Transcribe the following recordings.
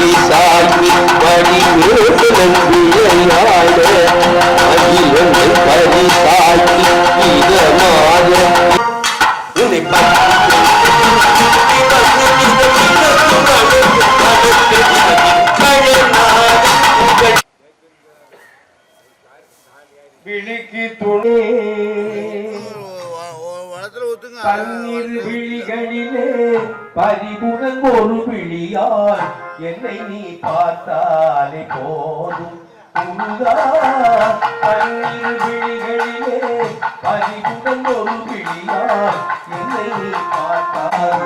பரிசாக்கி வடிவேலாட அகிலனை பரிசாக்கி இதமாக உன்னை விழிக்கு துணே கண்ணீர் விழிகளிலே பறிவுடன் ஒரு விழியால் என்னை நீ பார்த்தாலே போதும் கண்ணீர் விழிகளிலே பறிவுடன் ஒரு விழியால் என்னை நீ பார்த்தாலே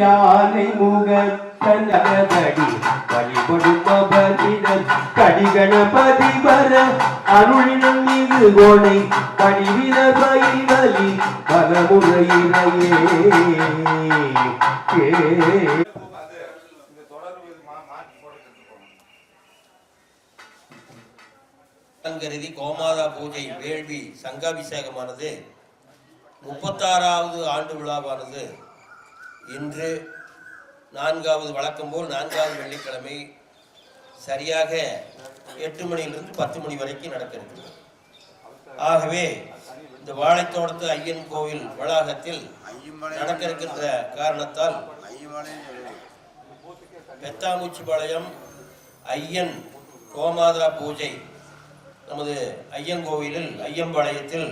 யானை முகத்தனடி வழிபடுப்பவரிடம் கடிகணபதி வர அருளினம் மீது கோணை பணிவித பயிர்வலி பலமுறையிலேயே கருதி கோமாதா பூஜை வேள்வி சங்காபிஷேகமானது 36வது ஆண்டு விழாவானது இன்று 4வது வழக்கம் போல் 4வது வெள்ளிக்கிழமை சரியாக 8 மணியிலிருந்து 10 மணி வரைக்கும் நடக்க இருக்கிறது. ஆகவே இந்த வாழைத்தோட்டத்து ஐயன் கோவில் வளாகத்தில் நடக்க இருக்கின்ற காரணத்தால் பெத்தாமூச்சிபாளையம் ஐயன் கோமாதா பூஜை நமது ஐயன் கோவிலில் ஐயம்பாளையத்தில்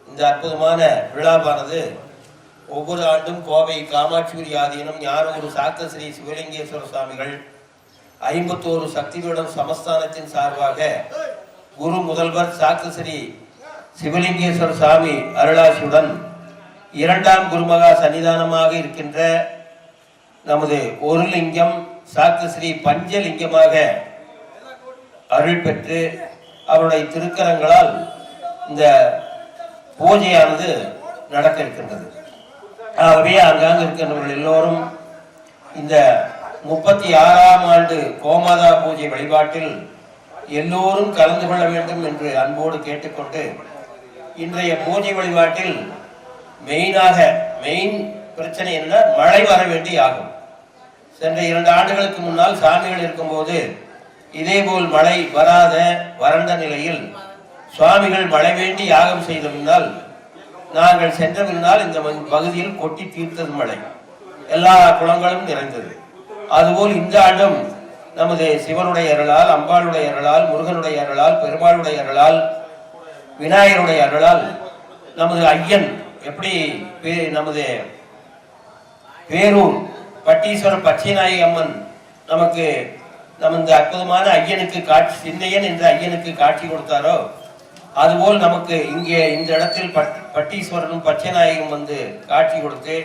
இந்த அற்புதமான விழாவானது ஒவ்வொரு ஆண்டும் கோவை காமாட்சிபுரி ஆதீனம் ஞானகுரு சாக்த ஸ்ரீ சிவலிங்கேஸ்வர சுவாமிகள் 51 சக்திபீடம் சமஸ்தானத்தின் சார்பாக குரு முதல்வர் சாக்த ஸ்ரீ சிவலிங்கேஸ்வர சுவாமி அருளாசியுடன் 2ஆம் குருமகா சன்னிதானமாக இருக்கின்ற நமது ஒரு லிங்கம் சாக்த ஸ்ரீ பஞ்சலிங்கமாக அருள் பெற்று அவருடைய திருக்கரங்களால் இந்த பூஜையானது நடக்க இருக்கின்றது. ஆகவே அங்காங்க இருக்கின்றவர்கள் எல்லோரும் இந்த 36ஆம் ஆண்டு கோமாதா பூஜை வழிபாட்டில் எல்லோரும் கலந்து கொள்ள வேண்டும் என்று அன்போடு கேட்டுக்கொண்டு இன்றைய பூஜை வழிபாட்டில் மெயின் பிரச்சனை என்ன, மழை வர வேண்டி ஆகும். சென்ற 2 ஆண்டுகளுக்கு முன்னால் சாமிகள் இருக்கும்போது இதேபோல் மழை வராத வறண்ட நிலையில் சுவாமிகள் மழை வேண்டி யாகம் செய்த பின்னால் நாங்கள் சென்ற பின்னால் இந்த பகுதியில் கொட்டி தீர்த்தது மழை, எல்லா குளங்களும் நிறைந்தது. அதுபோல் இந்த ஆண்டும் நமது சிவனுடைய அருளால், அம்பாளுடைய அருளால், முருகனுடைய அருளால், பெருமாளுடைய அருளால், விநாயகருடைய அருளால் நமது ஐயன் எப்படி நமது பேரூர் பட்டீஸ்வரர் பச்சைநாயகி அம்மன் நமக்கு இந்த அற்புதமான ஐயனுக்கு காட்சி, சிந்தையன் என்ற ஐயனுக்கு காட்சி கொடுத்தாரோ அதுபோல் நமக்கு இங்கே இந்த இடத்தில் பட்டீஸ்வரனும் பச்சைநாயகம் வந்து காட்சி கொடுத்து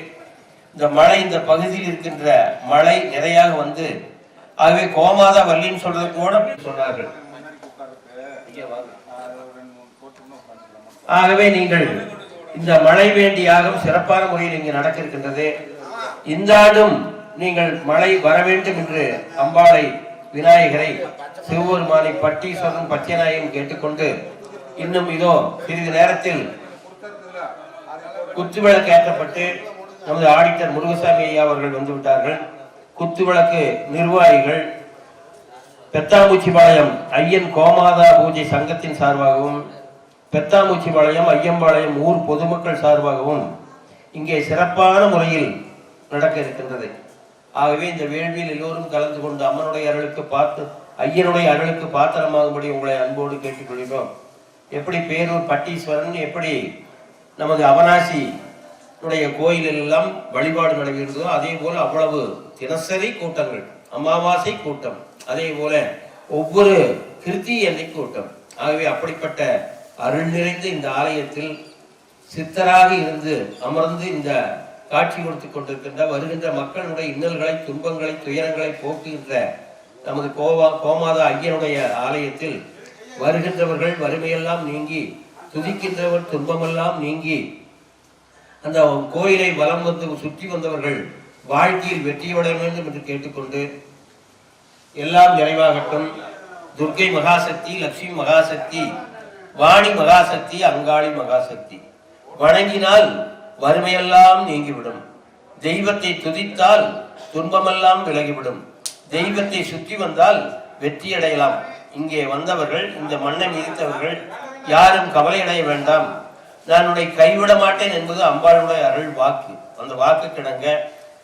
இந்த மழை, இந்த பகுதியில் இருக்கின்ற மழை நிறையாக வந்து, ஆகவே கோமாதா வள்ளின்னு சொல்றது கூட சொன்னார்கள். ஆகவே நீங்கள் இந்த மழை வேண்டியாகவும் சிறப்பான முறையில் இங்கு நடக்க இருக்கின்றது. இந்த ஆண்டும் நீங்கள் மழை வர வேண்டும் என்று அம்பாளை, விநாயகரை, சிவபெருமானை, பட்டீஸ்வரன் பச்சைநாயகம் கேட்டுக்கொண்டு இன்னும் இதோ சிறிது நேரத்தில் குத்துவிளக்கு ஏற்றப்பட்டு நமது ஆடிட்டர் முருகசாமி ஐயா அவர்கள் வந்துவிட்டார்கள். குத்துவிளக்கு நிர்வாகிகள் பெத்தாமூச்சிபாளையம் ஐயன் கோமாதா பூஜை சங்கத்தின் சார்பாகவும் பெத்தாமூச்சிபாளையம் ஐயம்பாளையம் ஊர் பொதுமக்கள் சார்பாகவும் இங்கே சிறப்பான முறையில் நடக்க இருக்கின்றது. ஆகவே இந்த வேள்வியில் எல்லோரும் கலந்து கொண்டு அம்மனுடைய அருளுக்கு ஐயனுடைய அருளுக்கு பாத்திரமாகும்படி உங்களை அன்போடு கேட்டுக்கொள்கிறோம். எப்படி பேரூர் பட்டீஸ்வரன், எப்படி நமது அவனாசி கோயிலில் எல்லாம் வழிபாடு நடைபெறுதோ அதே போல அவ்வளவு தினசரி கூட்டங்கள், அமாவாசை கூட்டம், அதே போல ஒவ்வொரு கிருத்திகை கூட்டம். ஆகவே அப்படிப்பட்ட அருள் நிறைந்த இந்த ஆலயத்தில் சித்தராக இருந்து அமர்ந்து இந்த காட்சி கொடுத்து கொண்டிருக்கின்ற வருகின்ற மக்களுடைய இன்னல்களை, துன்பங்களை, துயரங்களை போக்குகின்ற நமது கோமாதா ஐயனுடைய ஆலயத்தில் வருகின்றவர்கள் வறுமையெல்லாம் நீங்கி, துதிக்கின்றவர் துன்பமெல்லாம் நீங்கி, அந்த கோயிலை வலம் வந்து சுற்றி வந்தவர்கள் வாழ்க்கையில் வெற்றியடைய வேண்டும் என்று கேட்டுக்கொண்டு, எல்லாம் நிறைவாகட்டும். துர்க்கை மகாசக்தி, லட்சுமி மகாசக்தி, வாணி மகாசக்தி, அங்காளி மகாசக்தி வணங்கினால் வறுமையெல்லாம் நீங்கிவிடும். தெய்வத்தை துதித்தால் துன்பமெல்லாம் விலகிவிடும். தெய்வத்தை சுற்றி வந்தால் வெற்றியடையலாம். இங்கே வந்தவர்கள், இந்த மண்ணை மிதித்தவர்கள் யாரும் கவலையடைய வேண்டாம். நான் உன்னை கைவிட மாட்டேன் என்பது அம்பாளுடைய அருள் வாக்கு. அந்த வாக்கு கிடங்க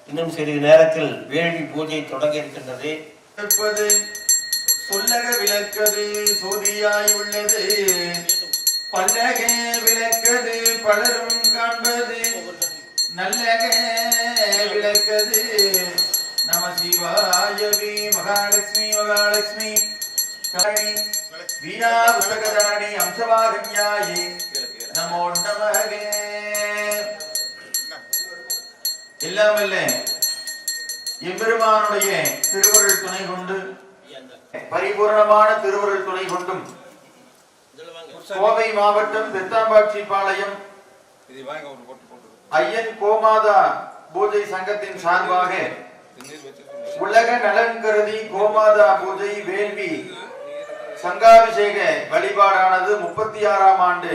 இன்னும் சிறிது நேரத்தில் வேள்வி பூஜை தொடங்க இருக்கின்றது. சொல்லக விளக்கது சோதியாய் உள்ளது, பல்லக விளக்கது பலரும் காண்பது, நல்லக விளக்கது நம சிவாயவி. மகாலட்சுமி மகாலட்சுமி வீணா புத்தகதாரணி அம்சவாகன்யாயி நமோ நமகே. எல்லாம் இல்ல எம்பெருமானுடைய திருவருள் துணை கொண்டு, பரிபூர்ணமான திருவருள் துணை கொண்டும் கோவை மாவட்டம் பெத்தாம்பாட்சி பாளையம் ஐயன் கோமாதா பூஜை சங்கத்தின் சார்பாக உலக நலன் கருதி கோமாதா பூஜை வேள்வி சங்காபிஷேக வழிபாடானது 36ஆம் ஆண்டு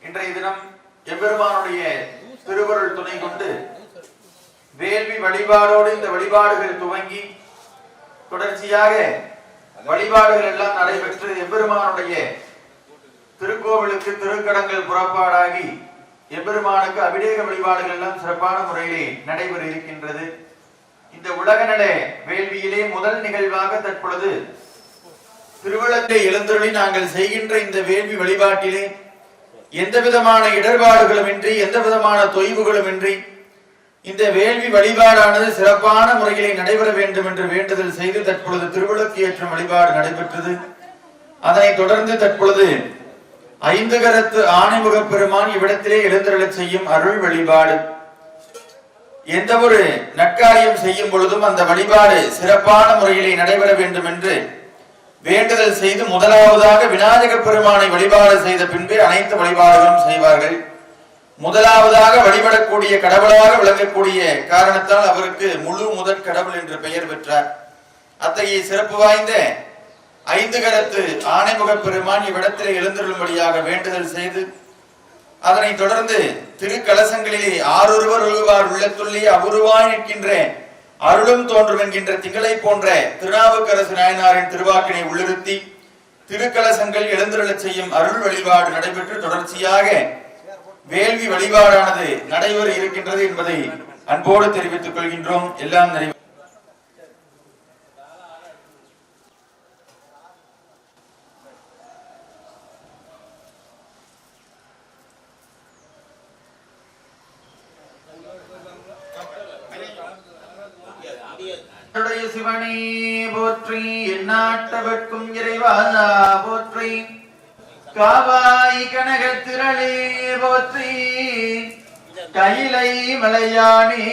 இன்றைய தினம் எம்பெருமானுடைய திருவருள் துணை கொண்டு வேள்வி வழிபாடோடு இந்த வழிபாடுகள் துவங்கி தொடர்ச்சியாக வழிபாடுகள் எல்லாம் நடைபெற்று எம்பெருமானுடைய திருக்கோவிலுக்கு திருக்கடங்கள் புறப்பாடாகி எம்பெருமானுக்கு அபிஷேக வழிபாடுகள் எல்லாம் சிறப்பான முறையிலே நடைபெற இருக்கின்றது. இந்த உலக நல வேள்வியிலே முதல் நிகழ்வாக தற்பொழுது திருவிழத்தை எழுந்தருளி நாங்கள் செய்கின்ற இந்த வேள்வி வழிபாட்டிலே எந்த விதமான இடர்பாடுகளும் இன்றி, எந்த விதமான தொய்வுகளும் இன்றி இந்த வேள்வி வழிபாடானது சிறப்பான முறையிலே நடைபெற வேண்டும் என்று வேண்டுதல் செய்து தற்பொழுது திருவிளக்கு ஏற்றும் வழிபாடு நடைபெற்றது. அதனைத் தொடர்ந்து தற்பொழுது 5 கரத்து ஆணைமுக பெருமான் இவ்விடத்திலே எழுந்தருளச் செய்யும் அருள் வழிபாடு. எந்த ஒரு நற்காரியம் செய்யும் பொழுதும் அந்த வழிபாடு சிறப்பான முறையிலே நடைபெற வேண்டும் என்று வேண்டுதல் செய்து முதலாவதாக விநாயக பெருமானை வழிபாடு செய்த பின்பே அனைத்து வழிபாடுகளும் செய்வார்கள். முதலாவதாக வழிபடக்கூடிய கடவுளாக விளங்கக்கூடிய காரணத்தால் அவருக்கு முழு முதற் கடவுள் என்று பெயர் பெற்றார். அத்தகைய சிறப்பு வாய்ந்த 5 கரத்து ஆணைமுக பெருமான் இவ்விடத்திலே எழுந்தருளும்படியாக வேண்டுதல் செய்து அதனைத் தொடர்ந்து திருக்கலசங்களிலே ஆரொருவர் ஒருவார் உள்ளத்துள்ளே அபூர்வாய் நிற்கின்ற அருளும் தோன்றும் என்கின்ற திங்களை போன்ற திருநாவுக்கரசு நாயனாரின் திருவாக்கினை உள்ளிருத்தி திருக்கலசங்கள் எழுந்தருளச் செய்யும் அருள் வழிபாடு நடைபெற்று தொடர்ச்சியாக வேள்வி வழிபாடானது நடைபெற இருக்கின்றது என்பதை அன்போடு தெரிவித்துக் கொள்கின்றோம். எல்லாம் நிறைவு. சிவனே போற்றி, எந்நாட்டவர்க்கும் இறைவா போற்றி, காவாய் கனகத்திரளே போற்றி, கைலை மலையானே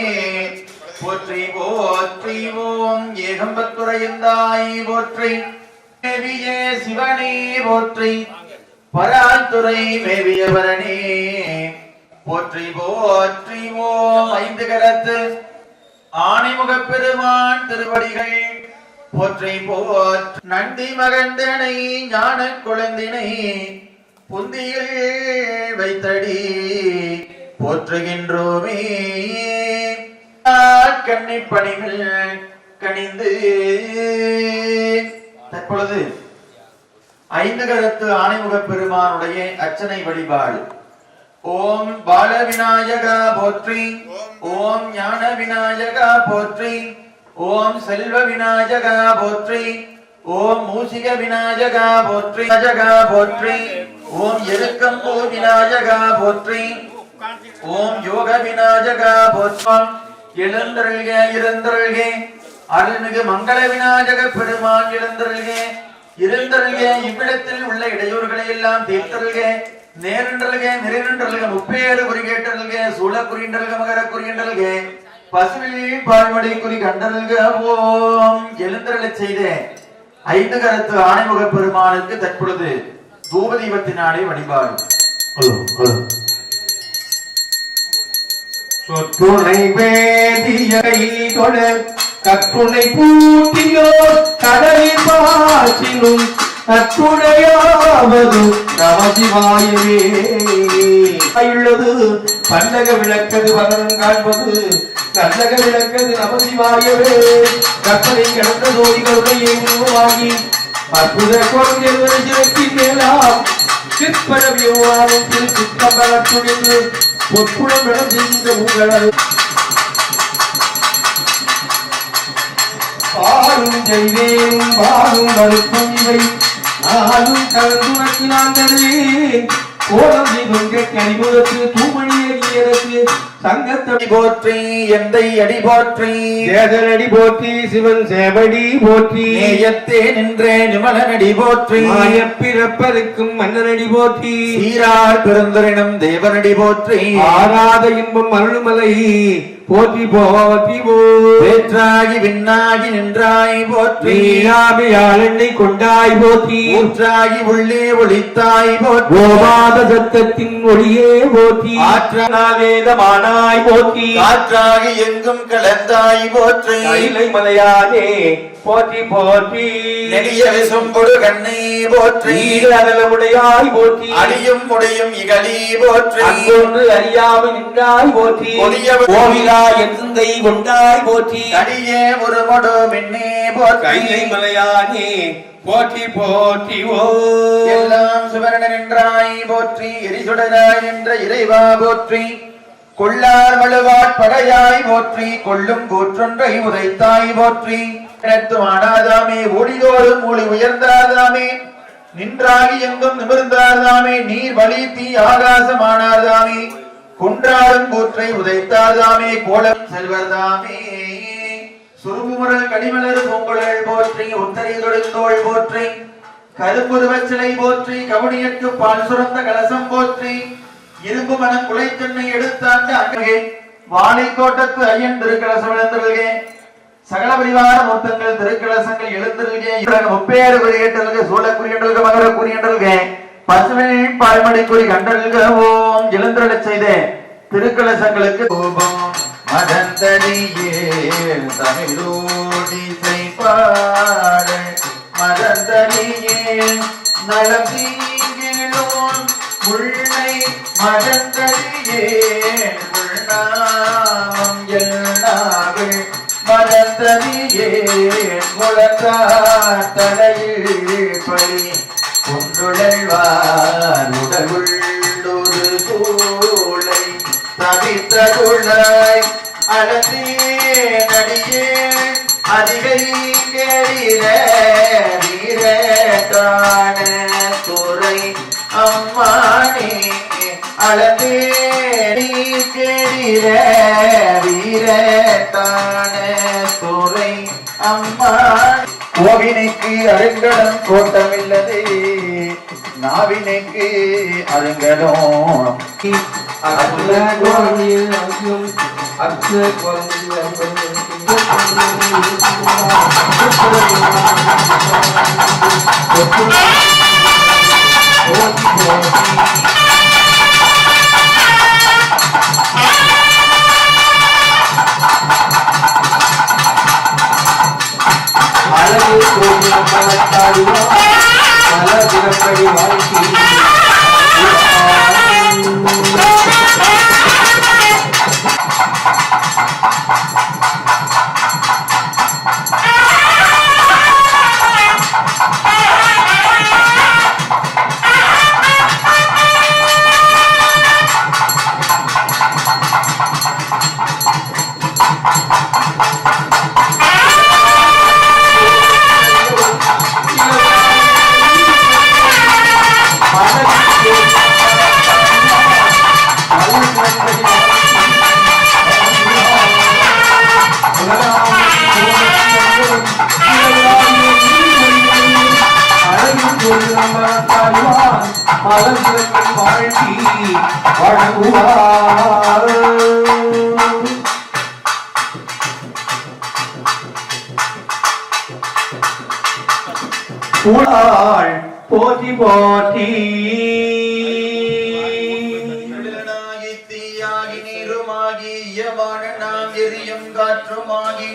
போற்றி போற்றி, ஓம் ஏகம்பத்துரையந்தாய் போற்றி, மேவிய சிவனே போற்றி, பராத்துறை மேவியவரனே போற்றி போற்றி, ஓம் 5 கரத்து ஆணைமுக பெருமான் திருவடிகள் போற்றி போற்றி, நந்தி மகந்தனை ஞான குழந்தினை புந்தியில் வைத்தடி போற்றுகின்றோமே, கண்ணி பணிகள் கணிந்து. தற்பொழுது 5 கரத்து ஆணைமுக பெருமானுடைய அர்ச்சனை வழிபாடு ஓம் பால விநாயகா போற்றி. ஓம் ஞான விநாயகா போற்றி. ஓம் செல்வ விநாயகா போற்றி. ஓம் மூசிக விநாயகா போற்றி. விநாயகா போற்றி. ஓம் எருக்கம்பூ விநாயகா போற்றி. ஓம் யோக விநாயகா போற்றி. எழுந்தருள்க இருந்தருள்க அருள்மிகு மங்கள விநாயக பெருமான் எழுந்தருள்க இருந்தருள்க. இவ்விடத்தில் உள்ள இடையூறுகளை எல்லாம் தீர்த்தருள்க. நேரன்றல்க நிறைநின்றல்க முப்பேறு குறிகேட்டல்க சூழ குறிண்டல்க மகர குறிண்டல்க பசுவில் பால்மடை குறி கண்டல்க. ஓம் எழுந்தருளச் செய்த 5 கரத்து ஆணைமுக பெருமானுக்கு தற்பொழுது தூபதீபத்தினாலே வழிபாடு. சொற்றுணை வேதியை தொடர் கற்றுணை பூட்டியோ கடலில் பாற்றினும் கற்றுணையாவது நமசிவாயவே. உள்ளது பல்லக விளக்கது வதனம் காண்பது நல்லக விளக்கது நமசிவாயவே. கற்பனை கிடந்த ஜோதிகளுடைய உருவமாகி அற்புத குழந்தையின் மேலாம் சிற்பர விவகாரத்தில் சித்தம்பரத்துணிந்து பொற்குளம் நடந்த உங்களது பாலும் செய்தேன் பாலும் மறுப்பும் இவை நானும் கலந்துணக்கினான் தருவேன். கோலம் செய்வங்க கனிமுகத்து தூமணியேறியதற்கு சங்கத்தடி போற்றி எந்தை அடி போற்றி சேதனடி போற்றி சிவன் சேவடி போற்றி நேயத்தே நின்றே நிமலனடி போற்றி மாயப்பிறப்பருக்கும் மன்னனடி போற்றி சீரார் பெருந்தரினம் தேவனடி போற்றி ஆராத இன்பம் அருள்மலை போற்றி போற்றி வேற்றாகி விண்ணாகி நின்றாய் போற்றி என்னை கொண்டாய் போற்றி ஊற்றாகி உள்ளே ஒளித்தாய் போற்றி கோமாத சத்தத்தின் ஒளியே போற்றி ஆற்றவேதமானாய் போற்றி காற்றாகி எங்கும் கலந்தாய் போற்றி கைலை மலையானே போற்றி போற்றி நெடிய விசும்பொடு கண்ணை போற்றி அகலமுடையாய் போற்றி அடியும் முடியும் இகழி போற்றி அங்கொன்று அறியாமல் நின்றாய் போற்றி கோவிலா எந்தை கொண்டாய் போற்றி அடியே ஒரு மொடு மின்னே போற்றி கைலை மலையானே போற்றி போற்றி ஓ எல்லாம் சுவரண நின்றாய் போற்றி எரிசுடராய் நின்ற இறைவா போற்றி கொள்ளார் மழுவாட் படையாய் போற்றி கொள்ளும் கூற்றொன்றை உதைத்தாய் போற்றி ஆடாதாமே ஓடிதோறும் ஒளி உயர்ந்தாதாமே நின்றாகி எங்கும் நிமிர்ந்தாதாமே நீர் வழி தீ ஆகாசமானாதாமே குன்றாடும் கூற்றை உதைத்தாதாமே கோலம் செல்வதாமே சுருகுமுரல் கடிமலர் பொங்குழல் போற்றி உத்தரை தொடுந்தோள் போற்றி கருப்புருவச் சிலை போற்றி கவுனியற்கு பால் சுரந்த கலசம் போற்றி இரும்பு மனம் குலைத்தென்னை எடுத்தாண்டு அங்கே வாழைக்கோட்டத்து ஐயன் திருக்கலசம் எழுந்தருள்கே சகல பரிவார மொத்தங்கள் திருக்கலசங்கள் எழுந்தருள்கே முப்பேறு குறியேட்டல்க சூழக்குரியண்டல்க மகர குறியண்டல்கே பசுவின் பால்மடை குறி கண்டல்க. ஓம் எழுந்தருளச் செய்த திருக்கலசங்களுக்கு கோபம் மதந்தடியே தமிழோடி செய்பாட மதந்தடியே நலம் தீங்கிலோன் முள்ளை மதந்தடியே முள்நாமம் எல்நாவில் மதந்தடியே முழங்கார் தலையில் பழி கொண்டுழல்வார் உடலுள்ளொரு சூளை தவித்த குழாய் அழந்தே நடியே அதிகை கேடிர வீரத்தான துறை அம்மானே அழந்தே கேடிர வீரத்தான துறை அம்மானே. கோவினைக்கு அருங்கடம் கோட்டமில்லது நாவினைக்கு அருங்கடம் போற்றி போற்றி தீயாகி நீருமாகி ஈயமான நாம் எரியும் காற்றுமாகி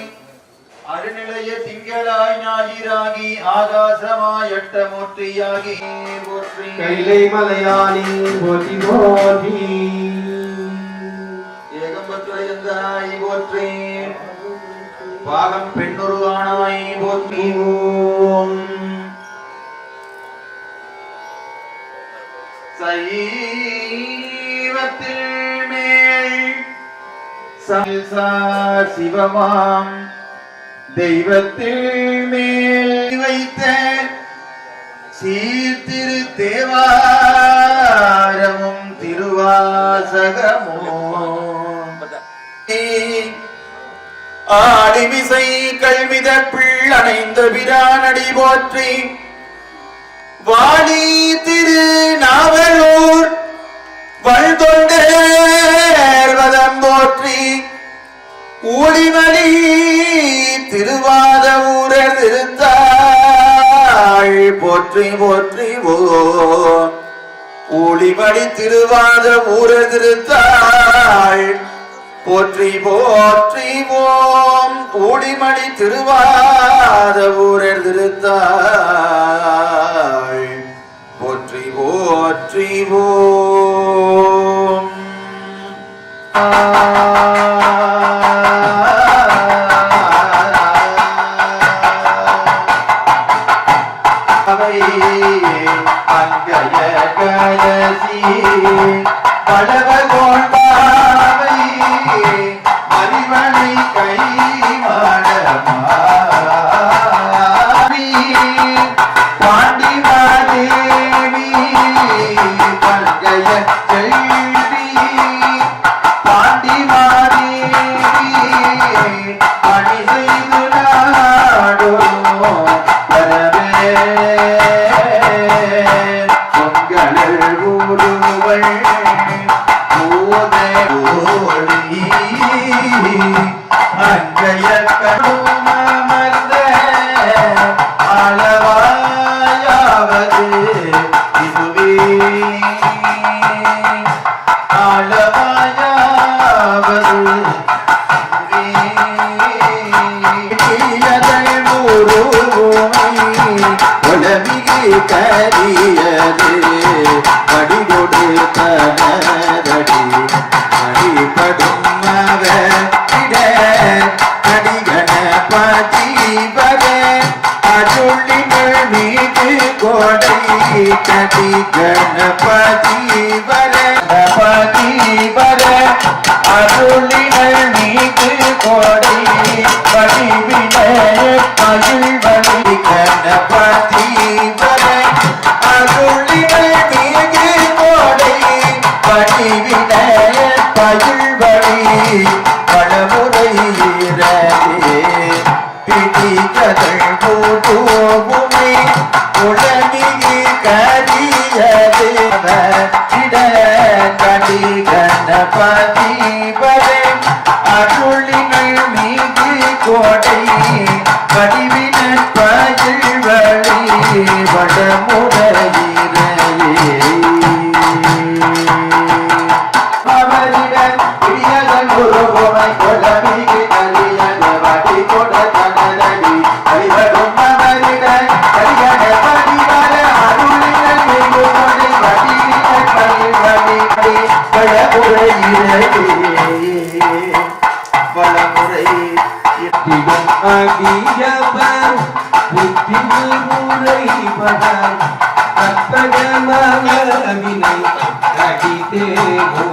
அருநிலைய திங்களாய் ஞாயிறாகி ஆகாசமாய் எட்டமூர்த்தியாகி போற்றி கைலை மலையானி போற்றி போற்றி ஏகம்பத்துடையந்தாய் போற்றி பாகம் பெண்ணுருவானாய் போற்றி ஓம் சைவத்தில் மேல் சிவமாம் தெய்வத்தில் மேல் வைத்த சீர்திரு தேவாரமும் திருவாசகமும் ஆடிமிசை கல்வித பிள்ளணைந்த பிரானடி போற்றி வாலி திரு நாவலூர் வல்தொண்டர்வதம் போற்றி ஊழிமணி திருவாத ஊர திருத்தாள் போற்றி போற்றி ஓம் ஊழிமணி திருவாத ஊர திருத்தாள் போற்றி போற்றி ஓம் ஊழிமணி திருவாத ஊர திருத்தாள் போற்றி போற்றி ஓம் அங்கய கலசி பலவ கொண்டாவை அறிவனை கை மாடமாவி பாண்டி மாதேவி பல்கய செல்வி பாண்டி மாதேவி பணி செய்து நாடோ பரவே பொங்கல் ஊடுவள் ஓதி அஞ்சய கடுமர்ந்த அளவாயாவது இதுவே அளவாயாவது உலவிகை கரியது படிகொடு தனதடி அடிபடும் அடிகண பதிவர அருளினள் மீது கொடை கடி கணபதிவர பதிவர அருளினள் மீது கொடை பதிவின மகிழ்வழி கணபதிவர அருளினள் மீது கொடை பதிவின பகிழ்வழி பழமுறையிலே பிடிகதள் போதுமை உலகி கரியது இட கடி கணபதி வரை அருளினள் மீது கோடை பதிவின பகிழ்வழி பழமுறையிலே அடியவர் புத்தி முறைபட அத்தகமவினை அடிதேவோ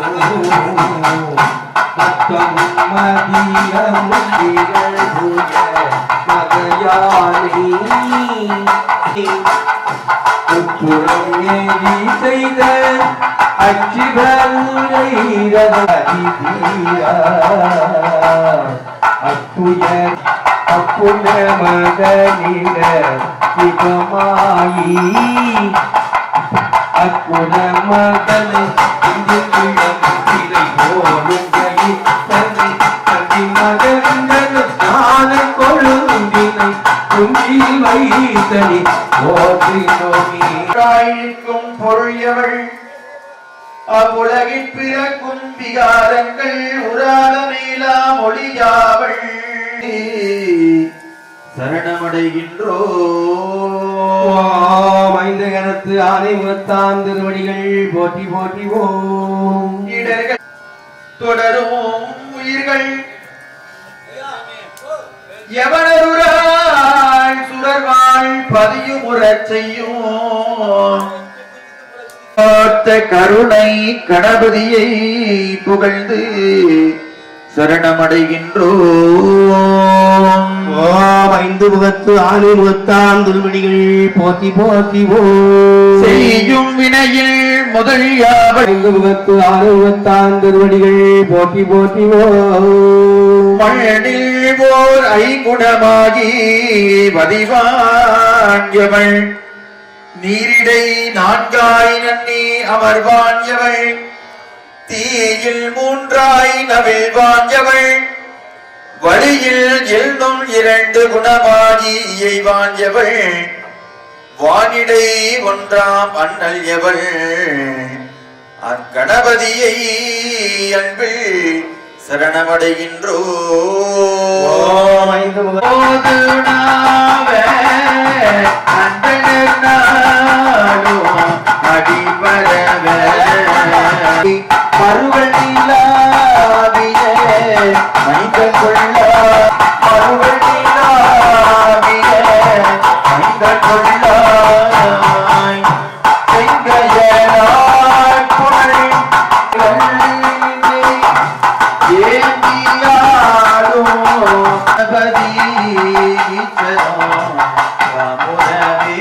மத்தமும் மதியமும் திகழ்வுய மகையானே உட்புறம் ஏறி செய்த அத்துயர் அப்புன மகனிட சிவமாயி அப்புன மகனை இங்கு கிழமை போலும் தன்னை தந்தி மகன்கள் ஞான கொழுந்தினை குஞ்சில் வைத்தனி ஓற்றினோம் பொருளியவள் அவ்வுலகில் பிறக்கும் விகாரங்கள் உராத மேலா மொழியாவள் சரணமடைகின்றோ ஐந்து கணத்து ஆனை முகத்தான் திருவடிகள் போற்றி போற்றி ஓம் இடர்கள் தொடரும் உயிர்கள் எவனருராள் சுடர்வாள் பதியுமுறச் செய்யும் கருணை கணபதியை புகழ்ந்து சரணமடைகின்றோம். ஐந்து முகத்து ஆணை முகத்தான் திருவடிகள் போற்றி போற்றி செய்யும் வினையில் முதல் யாவல் ஐந்து முகத்து ஆணை முகத்தான் திருவடிகள் போற்றி போற்றி மண்ணில் ஓர் ஐங்குணமாகி வதிவான்யவள் நீரிடை நான்காய் நன்னி அமர்வான்யவள் தீயில் மூன்றாய் நவிழ்வான்யவள் வழியில் எழுந்தும் இரண்டு குணமாகி இயைவான்யவள் வானிடை ஒன்றாம் அண்ணல் எவள் அக்கணபதியை அன்பில் சரணமடைகின்றோ மறுவள் நீலாவிய மைந்தன் கொள்ள மறுவள் நீலாவிய மைந்தன் கொள்ள செங்கையனாய் புனல் ஏந்தியாடும் கணபதி ஈச்சரம் ராமுரவே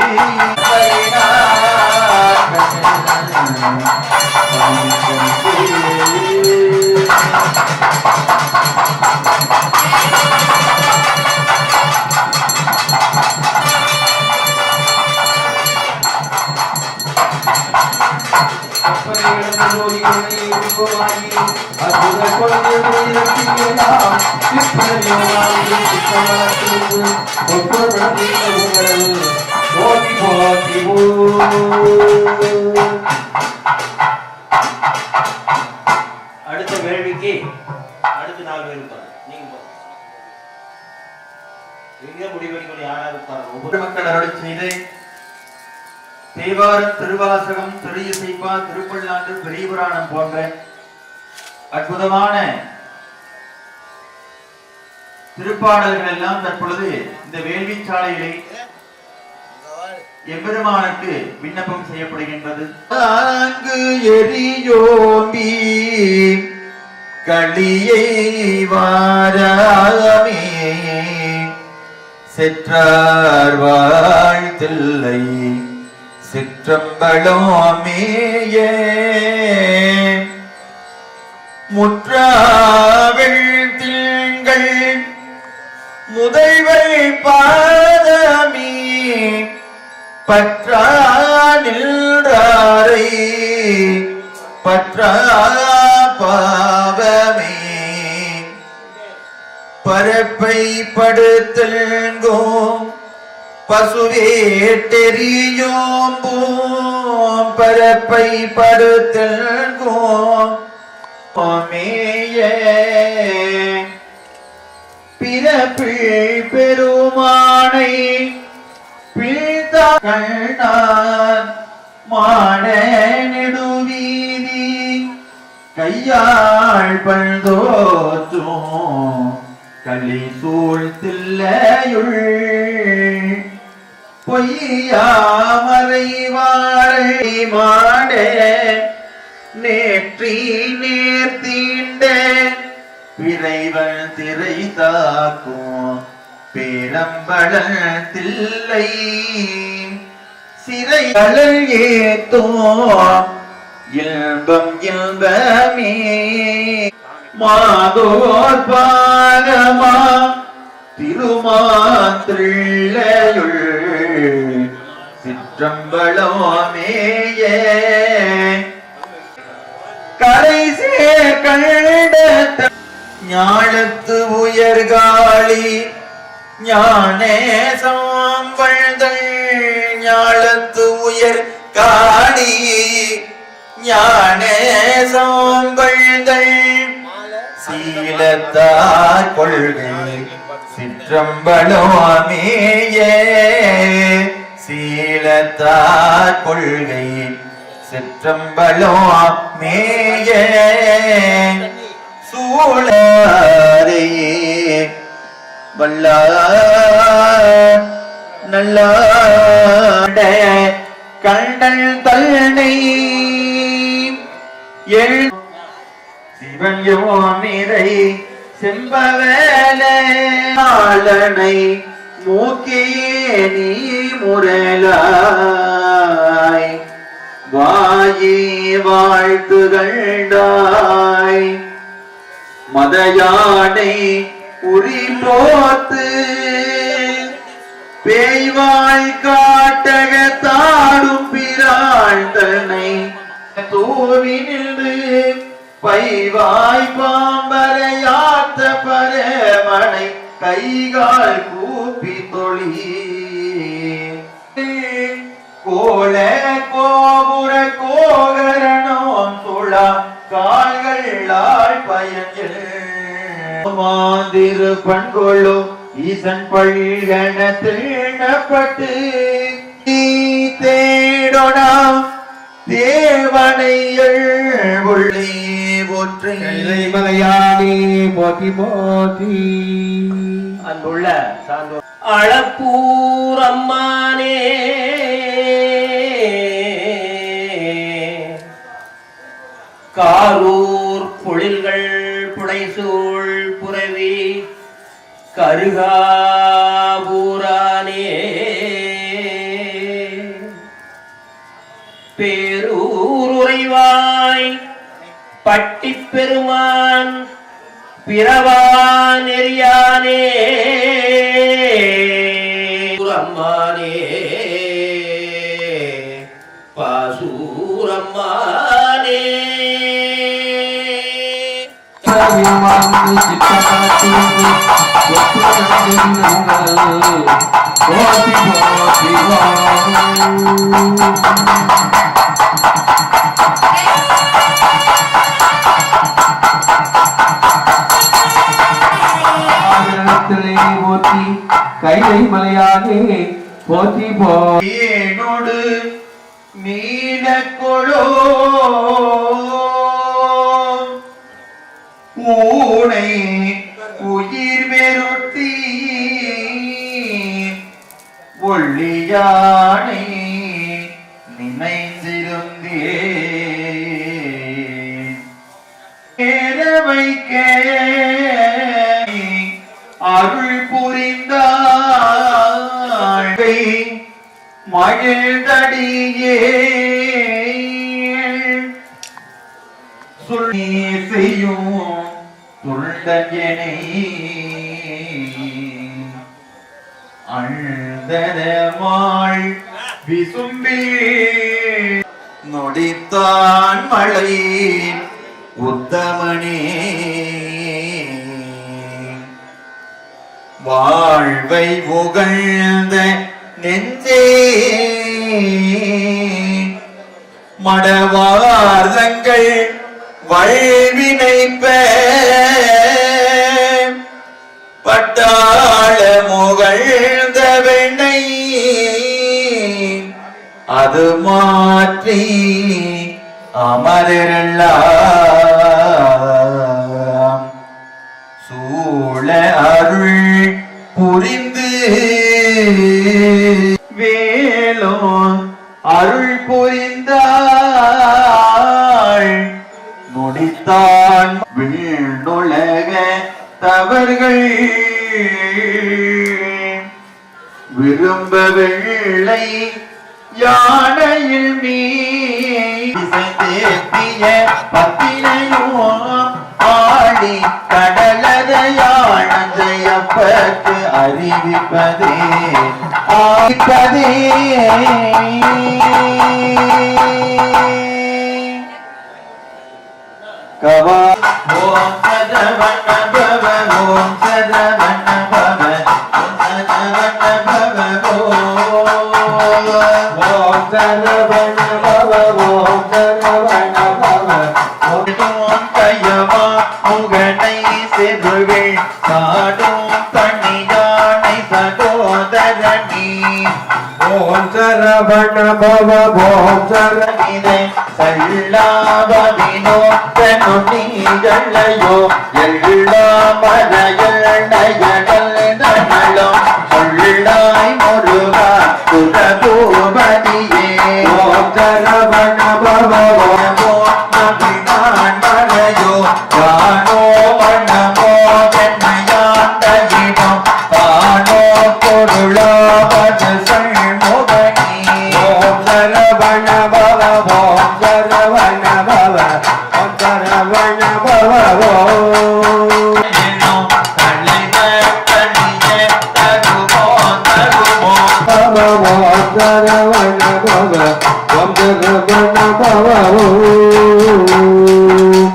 அடுத்த வேள்விக்கு அடுத்த நாள் வேறுபாடு நீங்க முடிவெடுக்கணும். யாராவது ஒவ்வொரு மக்கள் அருள் செய்து தேவாரம் திருவாசகம் திரு இசைப்பா திருப்பல்லாண்டு பெரிய புராணம் போன்ற அற்புதமான திருப்பாடல்கள் எல்லாம் தற்பொழுது இந்த வேள்வி சாலையிலே எம்பெருமானுக்கு விண்ணப்பம் செய்யப்படுகின்றது. எரியோம்பி களியை வாராமே செற்றார் வாழ்த்தில்லை சிற்றம்பலோமேய முற்றாவள் திங்கள் முதல்வள் பாதமே பற்றா நின்றாரை பற்றா பாவமே பரப்பை படுத்தல்கோம் பசுவேட்டெரியோம்பூம் பரப்பை படுத்தல்கோம் மேய பிறப்பில் பெருமானை பிழ்தான் மாட நெடுவீதி கையாள் பழ்தோற்றும் களி சூழ்த்தில்லையுள் பொய்யாமரை வாழை மாடே நேற்றி நேர்த்தீண்ட விரைவள் திரை தாக்கும் பேரம்பளல் தில்லை சிறை அழல் ஏத்தோ இன்பம் இன்பமே மாதோர் பாகமா திருமாத்திள்ளையுள் சிற்றம்பலமேய கரைசே கண்ட ஞாழத்து உயர்காளி ஞானே சாம்பழ்தள் ஞாழத்து உயர் காளி ஞானே சாம்பழ்தள் சீலத்தார் கொள்கை சிற்றம்பலமேய சீலத்தார் கொள்கை சிற்றம்பலமேய சூழாரே வல்லார் நல்லாட கண்டல் தல்னை எழு சிவன் யோமிரை செம்பவலை மூக்கியே நீ முரலாய் வாயே வாழ்த்துகண்டாய் மதயானை உரி போத்து பேய்வாய் காட்டக தாடும் பிராள் தன்னை தூவி நின்று பைவாய் பாம்பரையாத்த பரமனை கைகால் கூப்பி தொழி கோல கோபுர கோகரணம் துளா கால்களால் பயனில் மாதிரு பண்கொள்ளும் ஈசன் பள்கன திண்ணப்பட்டு தேடோடா தேவனையள் உள்ளே போற்றி மலையானே போற்றி போற்றி. அன்புள்ள சான்றோர் அளப்பூர் அம்மானே காரூர் பொழில்கள் புடைசூழ் புரவி கருகாபூரானே பேரூர் உறைவாய் பட்டிப் பெருமான் பிறவா நெறியானே அம்மானே பாசூரம்மானே போற்றி கைலை மலையானே போற்றி போனோடு நீல கொழோ ஊனை உயிர் வெருட்டி ஒள்ளியானை நினைந்திருந்தே வைக்க அருள் புரிந்தாள் மகிழ்ந்தடியே சொல்லி செய்யும் துண்டனை அழுதமாள் விசும்பி நொடித்தான் மழை உத்தமனே வாழ்வை புகழ்ந்த நெஞ்சே மடவார்தங்கள் வல்வினைப்ப பட்டாள முகழ்ந்த வெண்ணை அது மாற்றி அமரெல்லாம் சூழ அருள் புரிந்து விண்ணுலக தவர்கள் விரும்ப வெள்ளை யானையில் மீசேத்திய பத்தினையும் ஆடி கடலதையானந்தையப்பட்டு அறிவிப்பதே ஆவிப்பதே கவா ஓம் சரவண பவ ஓம் சரவண பவ ஓம் சரவண பவ ஓம் சரவண பவ ஓம் சரவண பவ ஓம் கயமா முகனை செருவில் சாடும் பணியானை சகோதரணி ஓம் சரவண பவ ஓம் சரவிதை சல்லாவினோ நீங்களோ எல்லா மறையடையடல் நலம் சொல்லாய் முருகா சுரபூபதியே ஓம் சரவண பவ ஓம் அபிமான் மறையோ வானோ வண்ணமோ என்னையாண்டகினோ வானோ பொருளாவது சண்முகனி ஓம் சரவண பவ ஓம் சரவண பவ ஓம் சரவண பவ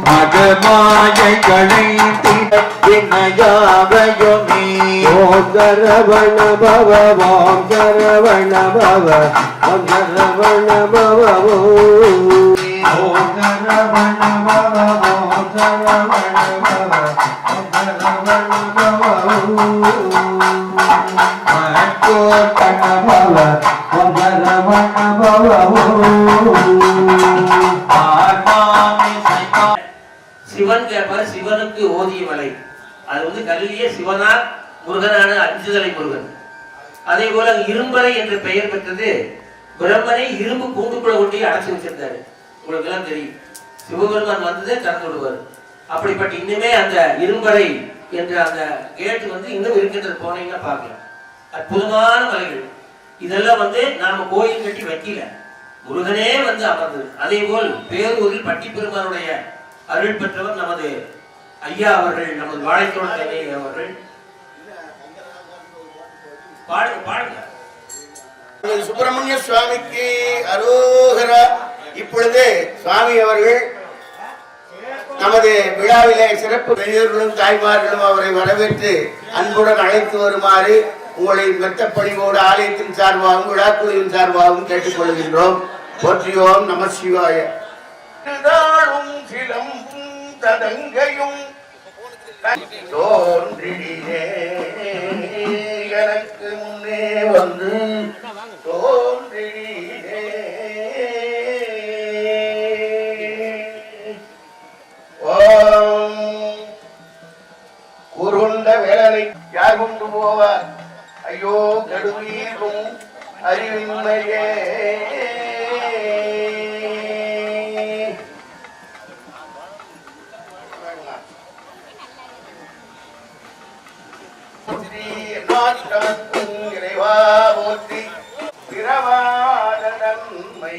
மகமாயைகளை வினயாவயுமே ஓம் சரவண பவ ஓம் சரவண பவ ஓம் சரவண பவ ஓம் சரவண பவ ஓம் சரவண பவ ஓம் சரவண பவ மகோத்தன பவ ஓம் சரவண பவ சிவன் கேட்பார், சிவனுக்கு ஓதிய மலை. அது வந்து கல்லியே சிவனார் முருகனான அஞ்சுதலை முருகன். அதே போல இரும்பறை என்று பெயர் பெற்றது பிரம்மனை இரும்பு கூண்டுக்குள்ள கொண்டு அடைச்சு வச்சிருந்தாரு. உங்களுக்கு எல்லாம் தெரியும், சிவபெருமான் வந்ததே திறந்து விடுவார். அப்படிப்பட்ட இன்னுமே அந்த இரும்பறை என்ற அந்த கேட்டு வந்து இன்னும் இருக்கின்றது. போனீங்கன்னா பார்க்கலாம், அற்புதமான மலைகள். இதெல்லாம் வந்து நாம கோயில் கட்டி வைக்கல, முருகனே வந்து அமர்ந்தது. அதே போல் பேரூரில் பட்டி பெருமானுடைய அருள் பெற்றவர் நமது ஐயா அவர்கள், நமது வாழைத்தோட்டத்தை அவர்கள். பாடுங்க பாடுங்க. சுப்பிரமணிய சுவாமிக்கு அரோகரா. இப்பொழுது சுவாமி அவர்கள் நமது விழாவிலே சிறப்பு பெரியவர்களும் தாய்மார்களும் அவரை வரவேற்று அன்புடன் அழைத்து வருமாறு உங்களை மெத்த பணிவோடு ஆலயத்தின் சார்பாகவும் விழாக்குழுவின் சார்பாகவும் கேட்டுக்கொள்கின்றோம். போற்றியோம் நம சிவாய. ததங்கையும் தோன்றினே எனக்கு முன்னே வந்து தோன்றினே ஓம் குருண்ட வேலனை யார் கொண்டு போவார்? ஐயோ கடுவீரும் அறிவின்மையே. இறைவா போற்றி பிறவாத நன்மை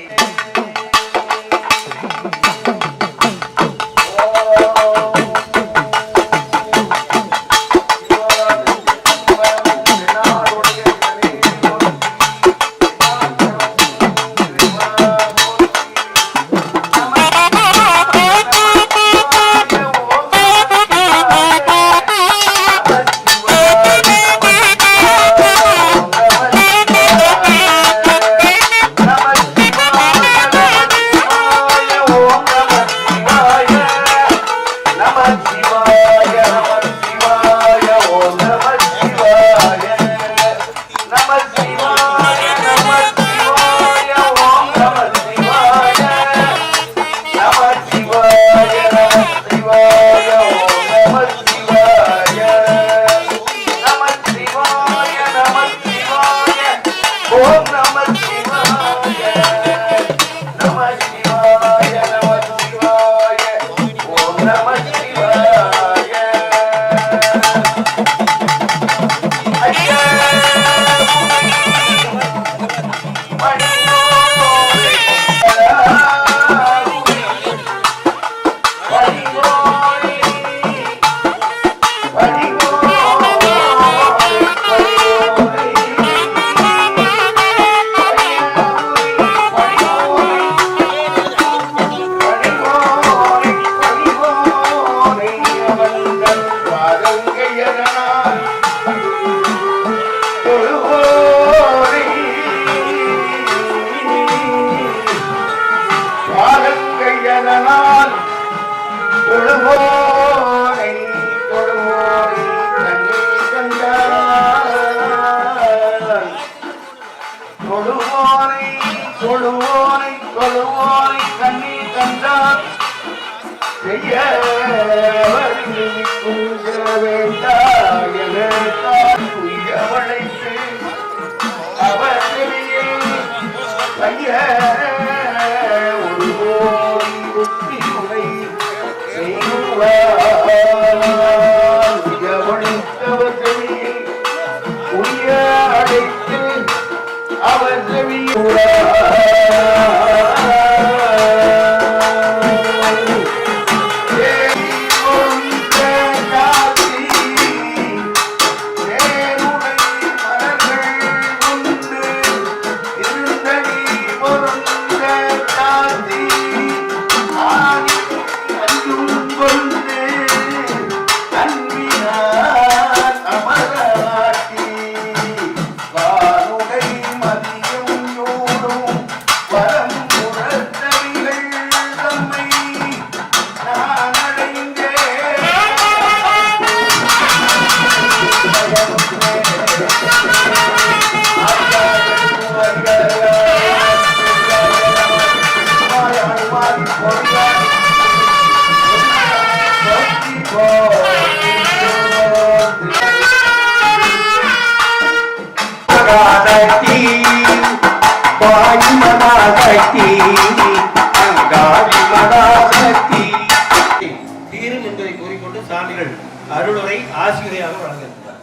தீரும் என்பதை கூறிக்கொண்டு சாமிகள் அருளுரை ஆசிரியராக வழங்கியிருக்கிறார்.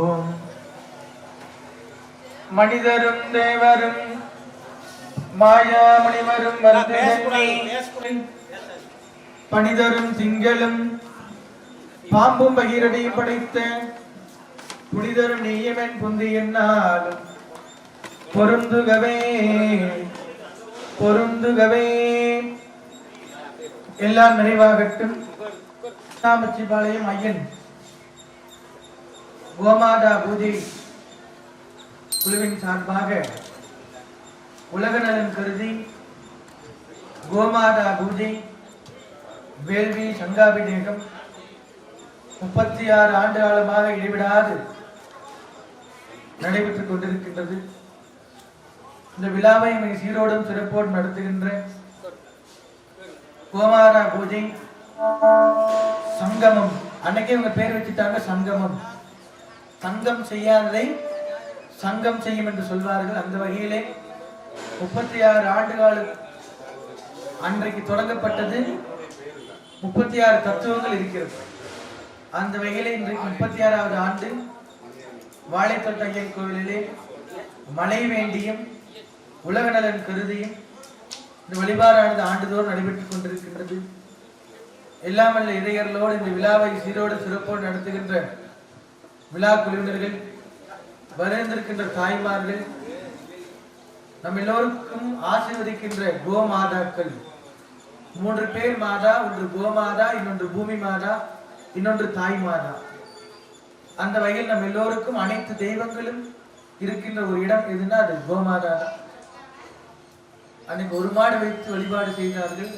ஓம் மனிதரும் தேவரும் மாயாமணிவரும் பணிதரும் திங்களும் பாம்பும் பகிரடியும் படைத்த புனிதரும் நீயவன் புந்தி என்னாலும் பொருந்துகவே பொருந்துகவே. எல்லாம் நிறைவாகட்டும். நாமச்சிபாளையம் ஐயன் கோமாதா பூஜை குழுவின் சார்பாக உலக நலன் கருதி கோமாதா பூஜை வேள்வி சங்காபிஷேகம் 36 ஆண்டு காலமாக இடைவிடாது நடைபெற்றுக் கொண்டிருக்கின்றது. இந்த விழாவை மிக சீரோடும் சிறப்போடும் நடத்துகின்ற கோமாதா பூஜை சங்கமம், அன்னைக்கே உங்க பேர் வச்சுட்டாங்க சங்கமம். சங்கம் செய்யாததை சங்கம் செய்யும் என்று சொல்வார்கள். அந்த வகையிலே 36 ஆண்டு காலம் அன்றைக்கு தொடங்கப்பட்டது. 36 தத்துவங்கள் இருக்கிறது. அந்த வகையிலே இன்றைக்கு 36வது ஆண்டு வாழைத்தோட்ட ஐயன் கோவிலிலே மழை வேண்டியும் உலக நலன் கருதியும் இந்த வழிபாடானது ஆண்டுதோறும் நடைபெற்றுக் கொண்டிருக்கின்றது. எல்லாம் வல்ல இறையர்களோடு இந்த விழாவை சீரோடு சிறப்போடு நடத்துகின்ற விழா குழுவினர்கள், வருகின்ற தாய்மார்கள், நம் எல்லோருக்கும் ஆசீர்வதிக்கின்ற கோமாதாக்கள். 3 பேர் மாதா, ஒன்று கோமாதா, இன்னொன்று பூமி மாதா, இன்னொன்று தாய் மாதா. அந்த வகையில் நம் எல்லோருக்கும் அனைத்து தெய்வங்களும் இருக்கின்ற ஒரு இடம் எதுனா அது கோமாதா தான். அன்னைக்கு ஒரு மாடு வைத்து வழிபாடு செய்தார்கள்.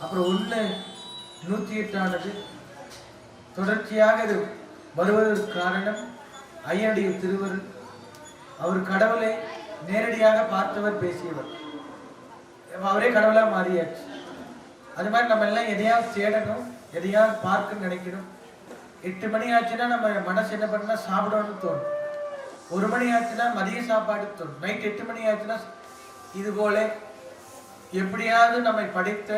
அப்புறம் 1/108 ஆனது. தொடர்ச்சியாக இது வருவதற்கு காரணம் ஐயனுடைய திருவருள். அவர் கடவுளை நேரடியாக பார்த்தவர், பேசியவர். அவரே கடவுளா மாறியாச்சு. அது மாதிரி நம்ம எல்லாம் எதையாவது தேடணும், எதையாவது பார்க்க நினைக்கணும். 8 மணி ஆச்சுன்னா நம்ம மனசு என்ன பண்ணா சாப்பிடணும்னு தோணும். 1 மணி ஆச்சுன்னா மதிய சாப்பாடு தோணும். நைட் 8 மணி ஆச்சுன்னா இது போல எப்படியாவது நம்மை படைத்த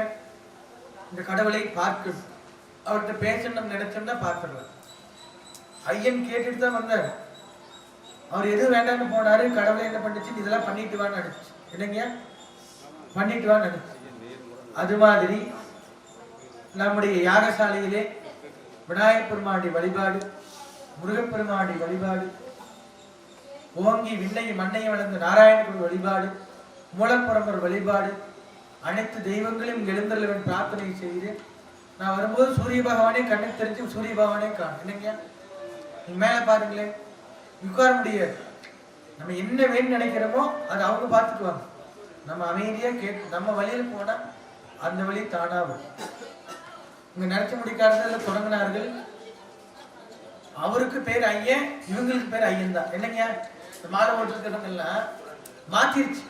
இந்த கடவுளை பார்க்கணும், அவர்கிட்ட பேசணும் நினைச்சோம்னா பார்த்துடலாம். ஐயன் கேட்டுட்டு தான் வந்தார். அவர் எது வேண்டாம்னு போனாரு. கடவுளை என்ன பண்ணிச்சு, இதெல்லாம் பண்ணிட்டு வான்னு நினைச்சு. என்னங்க பண்ணிட்டு வான்னு நினைச்சு. அது மாதிரி நம்முடைய யாகசாலையிலே விநாயகப் பெருமானுடைய வழிபாடு, முருகப்பெருமானுடைய வழிபாடு, ஓங்கி விண்ணையும் மண்ணையும் வளர்ந்த நாராயணகுரு வழிபாடு, மூலப்பரம்பர் வழிபாடு, அனைத்து தெய்வங்களையும் எழுந்தருளவன் பிரார்த்தனை செய்து நான் வரும்போது சூரிய பகவானே கண்ணுக்கு தெரிஞ்சு சூரிய பகவானே காணும். என்னங்க நீங்க மேல பாருங்களேன், உட்கார முடியாது. நம்ம என்ன வேணும்னு நினைக்கிறோமோ அது அவங்க பார்த்துக்குவாங்க. நம்ம அமைதியா கேட்டு நம்ம வழியில போனா அந்த வழி தானா வரும். இங்க நினைச்ச முடிக்காரதுல தொடங்கினார்கள். அவருக்கு பேர் ஐயன், இவங்களுக்கு பேர் ஐயன் தான். என்னங்க இந்த மாலை ஓட்டுறவங்க எல்லாம் மாத்திருச்சு.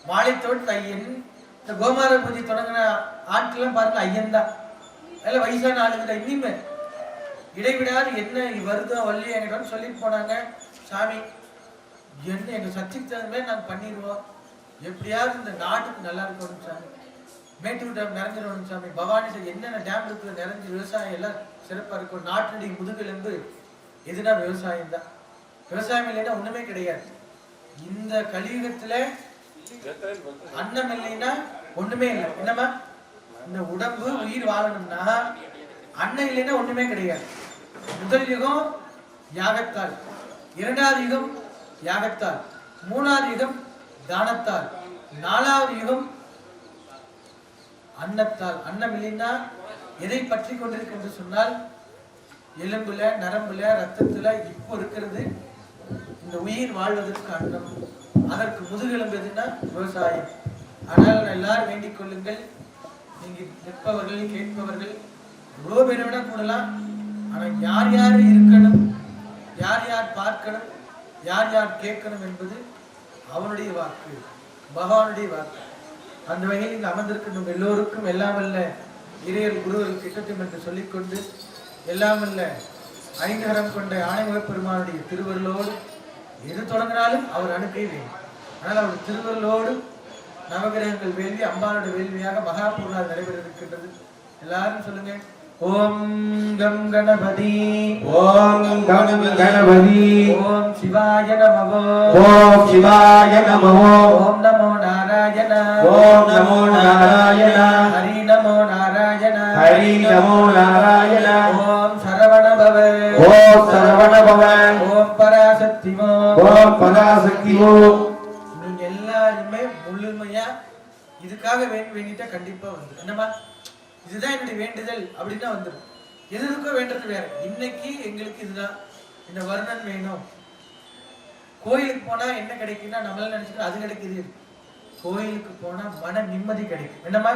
மாலை தோட்ட ஐயன், இந்த கோமார பூஜை தொடங்கின ஆட்கள்லாம் பாருங்க ஐயன் தான். அதில் வயசான ஆளுங்க இனிமே இடைவிடாது என்ன வருதோ வள்ளி என்கிட்ட சொல்லிட்டு போனாங்க. சாமி என்ன எங்க சக்திக்கு தகுந்த மாதிரி நாங்கள் பண்ணிடுவோம், எப்படியாவது இந்த நாட்டுக்கு நல்லா இருக்கணும் சாமி, மேட்டூர் டேம் நிறைஞ்சிடணும் சாமி, பவானி என்னென்ன டேம் இருக்கிற நிறைஞ்சு விவசாயம் எல்லாம் சிறப்பாக இருக்கும். நாட்டினுடைய முதுகெலும்பு எதுனா விவசாயம் தான். விவசாயம் இல்லைன்னா ஒண்ணுமே கிடையாது. இந்த கலியுகத்துல அன்னம் இல்லைன்னா ஒண்ணுமே இல்லை. என்னமா இந்த உடம்பு உயிர் வாழணும்னா அன்னம் இல்லைன்னா ஒண்ணுமே கிடையாது. முதல் யுகம் யாகத்தால், இரண்டாவது யுகம் யாகத்தால், மூணாவது யுகம் தானத்தால், நாலாவது யுகம் அன்னத்தால். அன்னம் இல்லைன்னா எதை பற்றி கொண்டிருக்கு என்று சொன்னால் எலும்புல, நரம்புல, ரத்தத்துல இப்போ இருக்கிறது இந்த உயிர் வாழ்வதற்கு அன்னம். அதற்கு முதுகெலும்பு எதுன்னா விவசாயம். ஆனால் எல்லாரும் வேண்டிக் கொள்ளுங்கள், நீங்க நிற்பவர்கள் கேட்பவர்கள் எவ்வளோ பேரை விட கூடலாம். ஆனா யார் யார் இருக்கணும், யார் யார் பார்க்கணும், யார் யார் கேட்கணும் என்பது அவனுடைய வாக்கு, பகவானுடைய வாக்கு. அந்த வகையில் இங்கு அமர்ந்திருக்கின்ற எல்லோருக்கும் எல்லாம் அல்ல இறையல் குருவர்கள் கிட்டட்டும் என்று சொல்லிக்கொண்டு, எல்லாம் அல்ல ஐங்கரம் கொண்ட ஆணைமுக பெருமானுடைய திருவருளோடு எது தொடங்கினாலும் அவர் அனுப்பவே வேண்டும். ஆனால் அவர் திருவருளோடு நவகிரகங்கள் வேள்வி அம்பாளுடைய வேள்வியாக மகாபூர்ணால் நடைபெற இருக்கின்றது. எல்லாரும் சொல்லுங்க. ஓம் கம் கணபதி, ஓம் கம் கணபதி, ஓம் சிவாய நமோ, ஓம் சிவாய நமோ, ஓம் நமோ நாராயண, ஓம் நமோ நாராயண, ஹரி நமோ நாராயண, ஹரி நமோ நாராயண, ஓம் சரவண பவ, ஓம் சரவண பவ, ஓம் பராசக்தி ஓ, ஓம் பராசக்தி ஓ. நீங்க எல்லாருமே முழுமையா இதுக்காக வேண்டிட்டா கண்டிப்பா வந்து என்னமா இதுதான் என்னுடைய வேண்டுதல் அப்படின்னா வந்துடும். எதுக்கும் வேண்டது வேற. இன்னைக்கு எங்களுக்கு இதுதான், இந்த வருணன் வேணும். கோயிலுக்கு போனா என்ன கிடைக்குன்னா நம்மளால நினைச்சுக்கோ அது கிடைக்குது. கோயிலுக்கு போனா மன நிம்மதி கிடைக்கும். என்னமா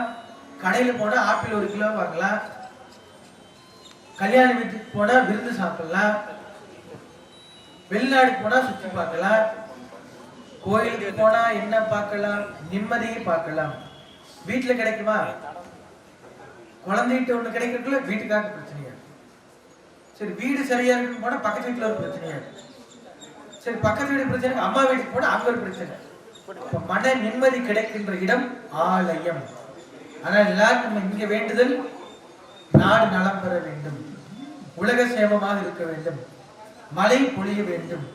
கடையில போனா ஆப்பிள் 1 கிலோ வாங்கலாம், கல்யாண வீட்டுக்கு போனா விருந்து சாப்பிடலாம், வெளிநாடு போனா சுற்றி பார்க்கலாம், கோயிலுக்கு போனா என்ன பார்க்கலாம், நிம்மதியை பார்க்கலாம். வீட்டுல கிடைக்குமா? குழந்தைகிட்ட ஒண்ணு கிடைக்கிறதுக்குள்ள வீட்டுக்காக பிரச்சனையா. சரி வீடு சரியா இருக்குன்னு போனா பக்கத்து வீட்டுல ஒரு பிரச்சனையா. சரி பக்கத்து வீடு பிரச்சனை, அம்மா வீட்டுக்கு போனா அங்க ஒரு பிரச்சனை. மன நிம்மதி கிடைக்கின்ற இடம் ஆலயம். ஆனால் எல்லாரும் நம்ம இங்க வேண்டுதல் நாடு நலம் பெற வேண்டும், உலக சேமமாக இருக்க வேண்டும், மழை பொழிய வேண்டும்,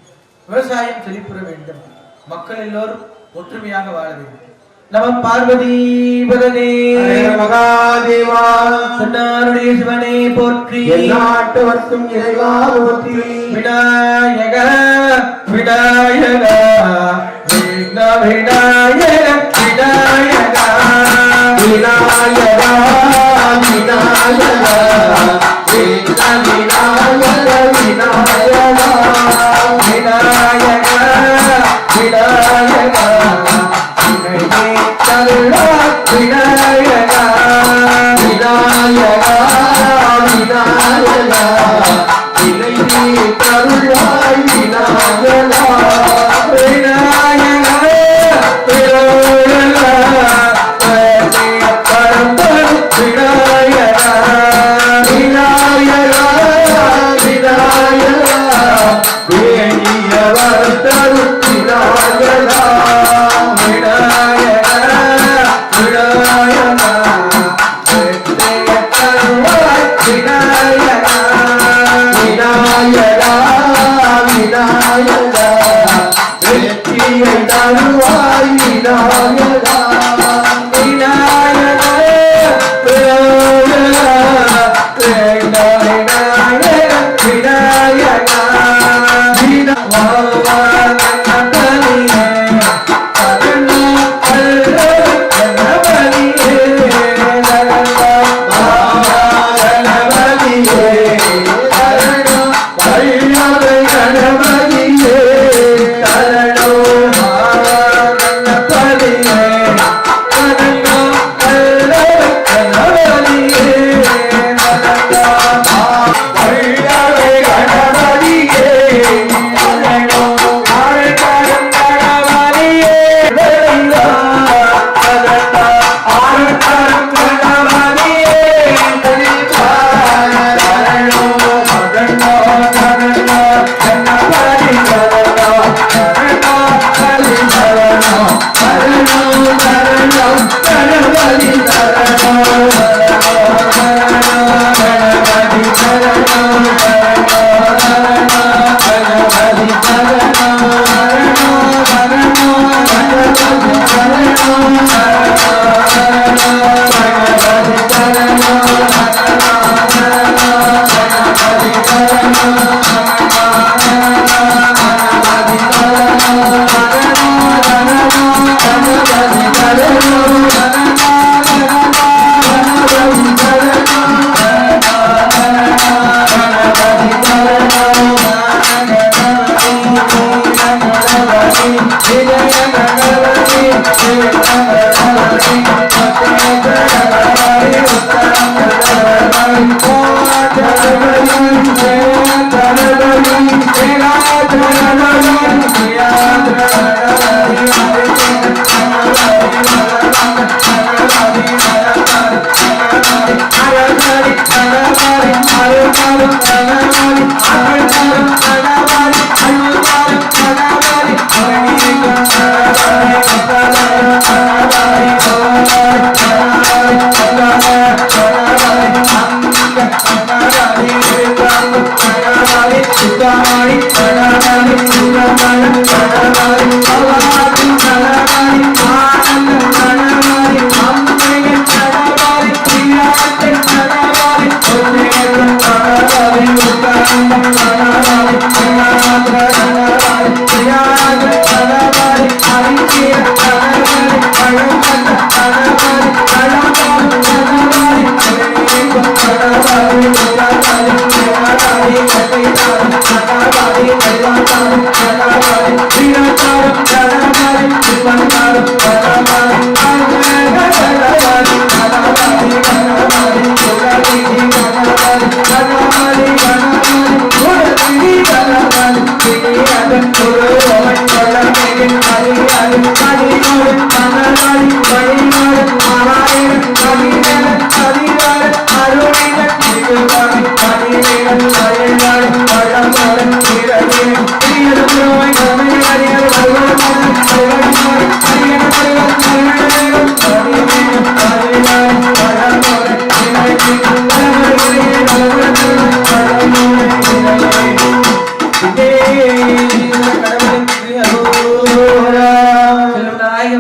விவசாயம் செழிப்புற வேண்டும், மக்கள் எல்லோரும் ஒற்றுமையாக வாழ வேண்டும். நம பார்வதி பரதே மகாதேவா, தன்னாருடைய சிவனை போற்றி, நாட்டவர்க்கும் இறைவா போற்றி. விநாயக விநாயக விநாயக விநாயக விநாயகா விநாயகா விநாயகா Hare